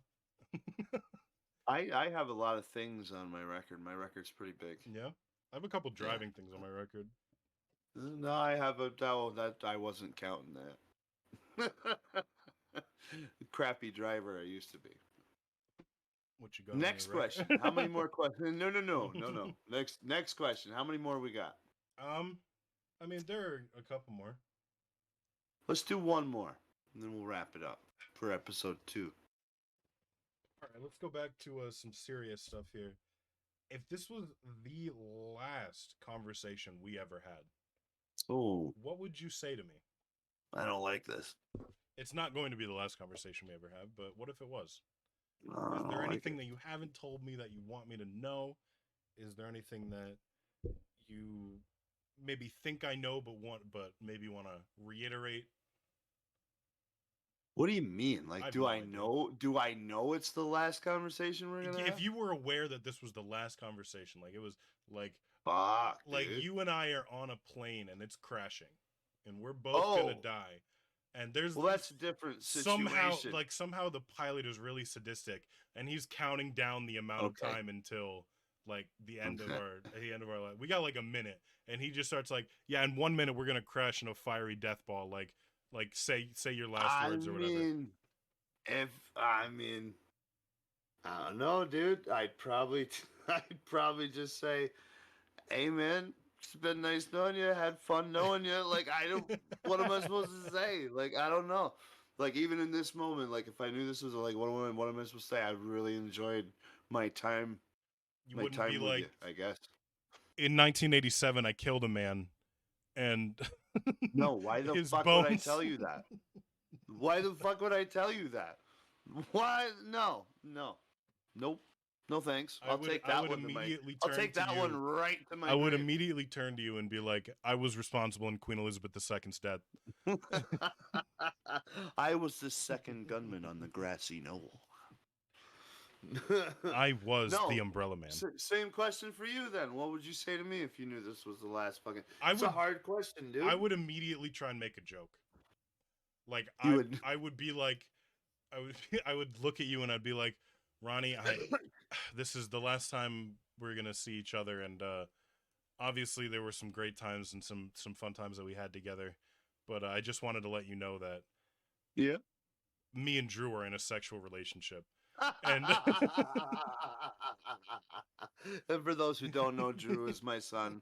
I have a lot of things on my record. My record's pretty big. Yeah, I have a couple Yeah. driving things on my record. No, I have a that I wasn't counting that. Crappy driver I used to be. What you got? Next on your question. record? How many more questions? No. Next question. How many more we got? Um, I mean, there are a couple more. Let's do one more, and then we'll wrap it up for episode 2. All right, let's go back to some serious stuff here. If this was the last conversation we ever had, Oh, what would you say to me? I don't like this. It's not going to be the last conversation we ever have, but what if it was? I Is don't there like anything it. that you haven't told me that you want me to know? Is there anything that you maybe think I know but maybe want to reiterate? What do you mean? I Like, have do no I idea. know? Do I know it's the last conversation we're gonna have? If you were aware that this was the last conversation, like it was like Fuck, like dude. you and I are on a plane and it's crashing and we're both gonna Oh, die, and there's well, that's a different situation. somehow the pilot is really sadistic and he's counting down the amount of Okay. time until like the end of Okay. our life. We got like a minute, and he just starts like, yeah, in 1 minute we're gonna crash in a fiery death ball. Like say your last I words or whatever. mean, I don't know, dude. I'd probably just say, "Hey, man, it's been nice knowing you. Had fun knowing you." Like, I don't. What am I supposed to say? Like, I don't know. Like, even in this moment, like, if I knew this was like, what am I supposed to say? I really enjoyed my time, You wouldn't be with like, you. I guess. in 1987 I killed a man and No, why the his fuck would I bones. tell you that? Why the fuck would I tell you that? Why? No, nope. No thanks. I would immediately I'll turn take to that you. one right to my I would grave. immediately turn to you and be like, I was responsible in Queen Elizabeth II's death. I was the second gunman on the grassy knoll. I was No, the Umbrella Man. Same question for you then. What would you say to me if you knew this was the last fucking... It's a hard question, dude. I would immediately try and make a joke. Like, I would be like, I would look at you and I'd be like, Ronnie, this is the last time we're gonna see each other, and obviously there were some great times and some fun times that we had together, but I just wanted to let you know that me and Drew are in a sexual relationship. And and for those who don't know, Drew is my son.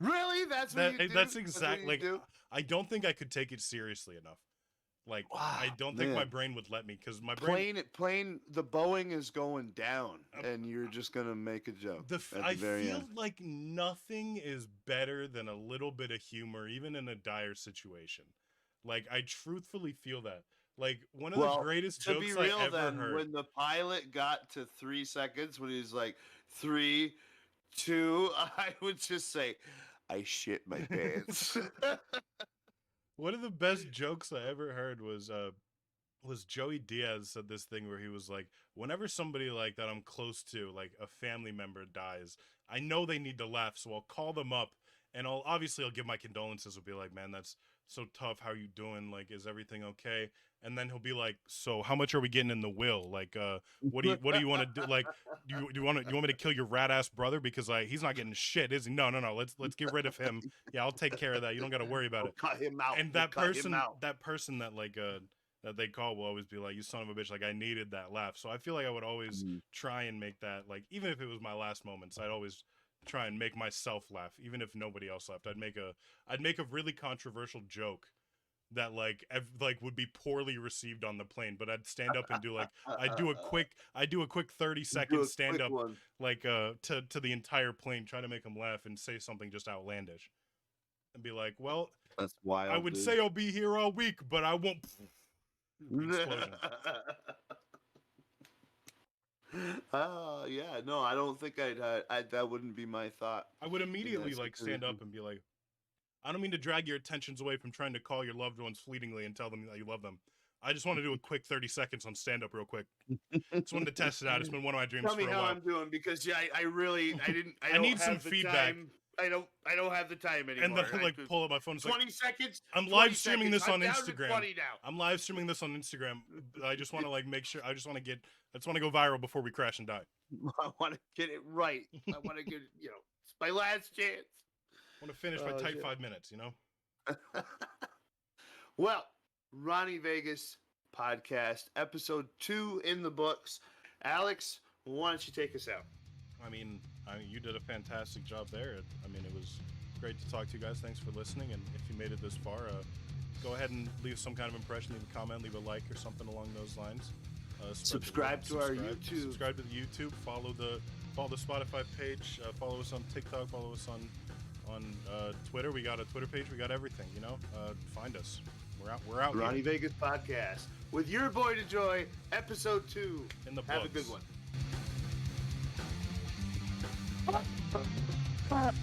Really? That's what you do? That's exactly like do? I don't think I could take it seriously enough. Like, wow, I don't think my brain would let me, because my plane the Boeing is going down, and you're just gonna make a joke. I feel like nothing is better than a little bit of humor, even in a dire situation. Like, I truthfully feel that. Like, one of the greatest jokes I ever heard. When the pilot got to 3 seconds, when he's like 3, 2, I would just say, I shit my pants. One of the best jokes I ever heard was Joey Diaz said this thing where he was like, whenever somebody like that I'm close to, like a family member dies, I know they need to laugh, so I'll call them up and I'll give my condolences. I'll be like, man, that's so tough. How you doing? Like, is everything okay? And then he'll be like, so how much are we getting in the will? Like, what do you want to do? Like, you want me to kill your rat ass brother because he's not getting shit, is he? No. Let's get rid of him. Yeah, I'll take care of that. You don't got to worry about it. Cut him out. And that person that like that they call will always be like, you son of a bitch. Like, I needed that laugh. So I feel like I would always try and make that, like, even if it was my last moments, I'd always try and make myself laugh, even if nobody else laughed. I'd make a really controversial joke that like would be poorly received on the plane, but I'd stand up and do like I do a quick 30-second stand up like to the entire plane, trying to make them laugh and say something just outlandish and be like, well, that's wild. I would say I'll be here all week, but I won't. Explosion. Yeah, no, I don't think I'd that wouldn't be my thought. I would immediately like stand up and be like, I don't mean to drag your attentions away from trying to call your loved ones fleetingly and tell them that you love them. I just want to do a quick 30 seconds on stand up real quick. Just wanted to test it out. It's been one of my dreams for a while. Tell me how I'm doing, because I need some feedback. I don't have the time anymore. And then I like pull up my phone. It's 20 like, seconds. I'm live streaming this on Instagram. Instagram. I'm live streaming this on Instagram. I just want to like make sure. I just want to go viral before we crash and die. I want to get it right. I want to get it's my last chance. I want to finish my tight 5 minutes. Well, Ronnie Vegas podcast episode 2 in the books. Alex, why don't you take us out? I mean, you did a fantastic job there. I mean, it was great to talk to you guys. Thanks for listening. And if you made it this far, go ahead and leave some kind of impression, leave a comment, leave a like or something along those lines. Subscribe to our YouTube. Subscribe to the YouTube. Follow the Spotify page. Follow us on TikTok. Follow us on Twitter. We got a Twitter page. We got everything. Find us. We're out. Ronnie Vegas podcast with your boy DeJoy, episode 2. In the Have books. a good one.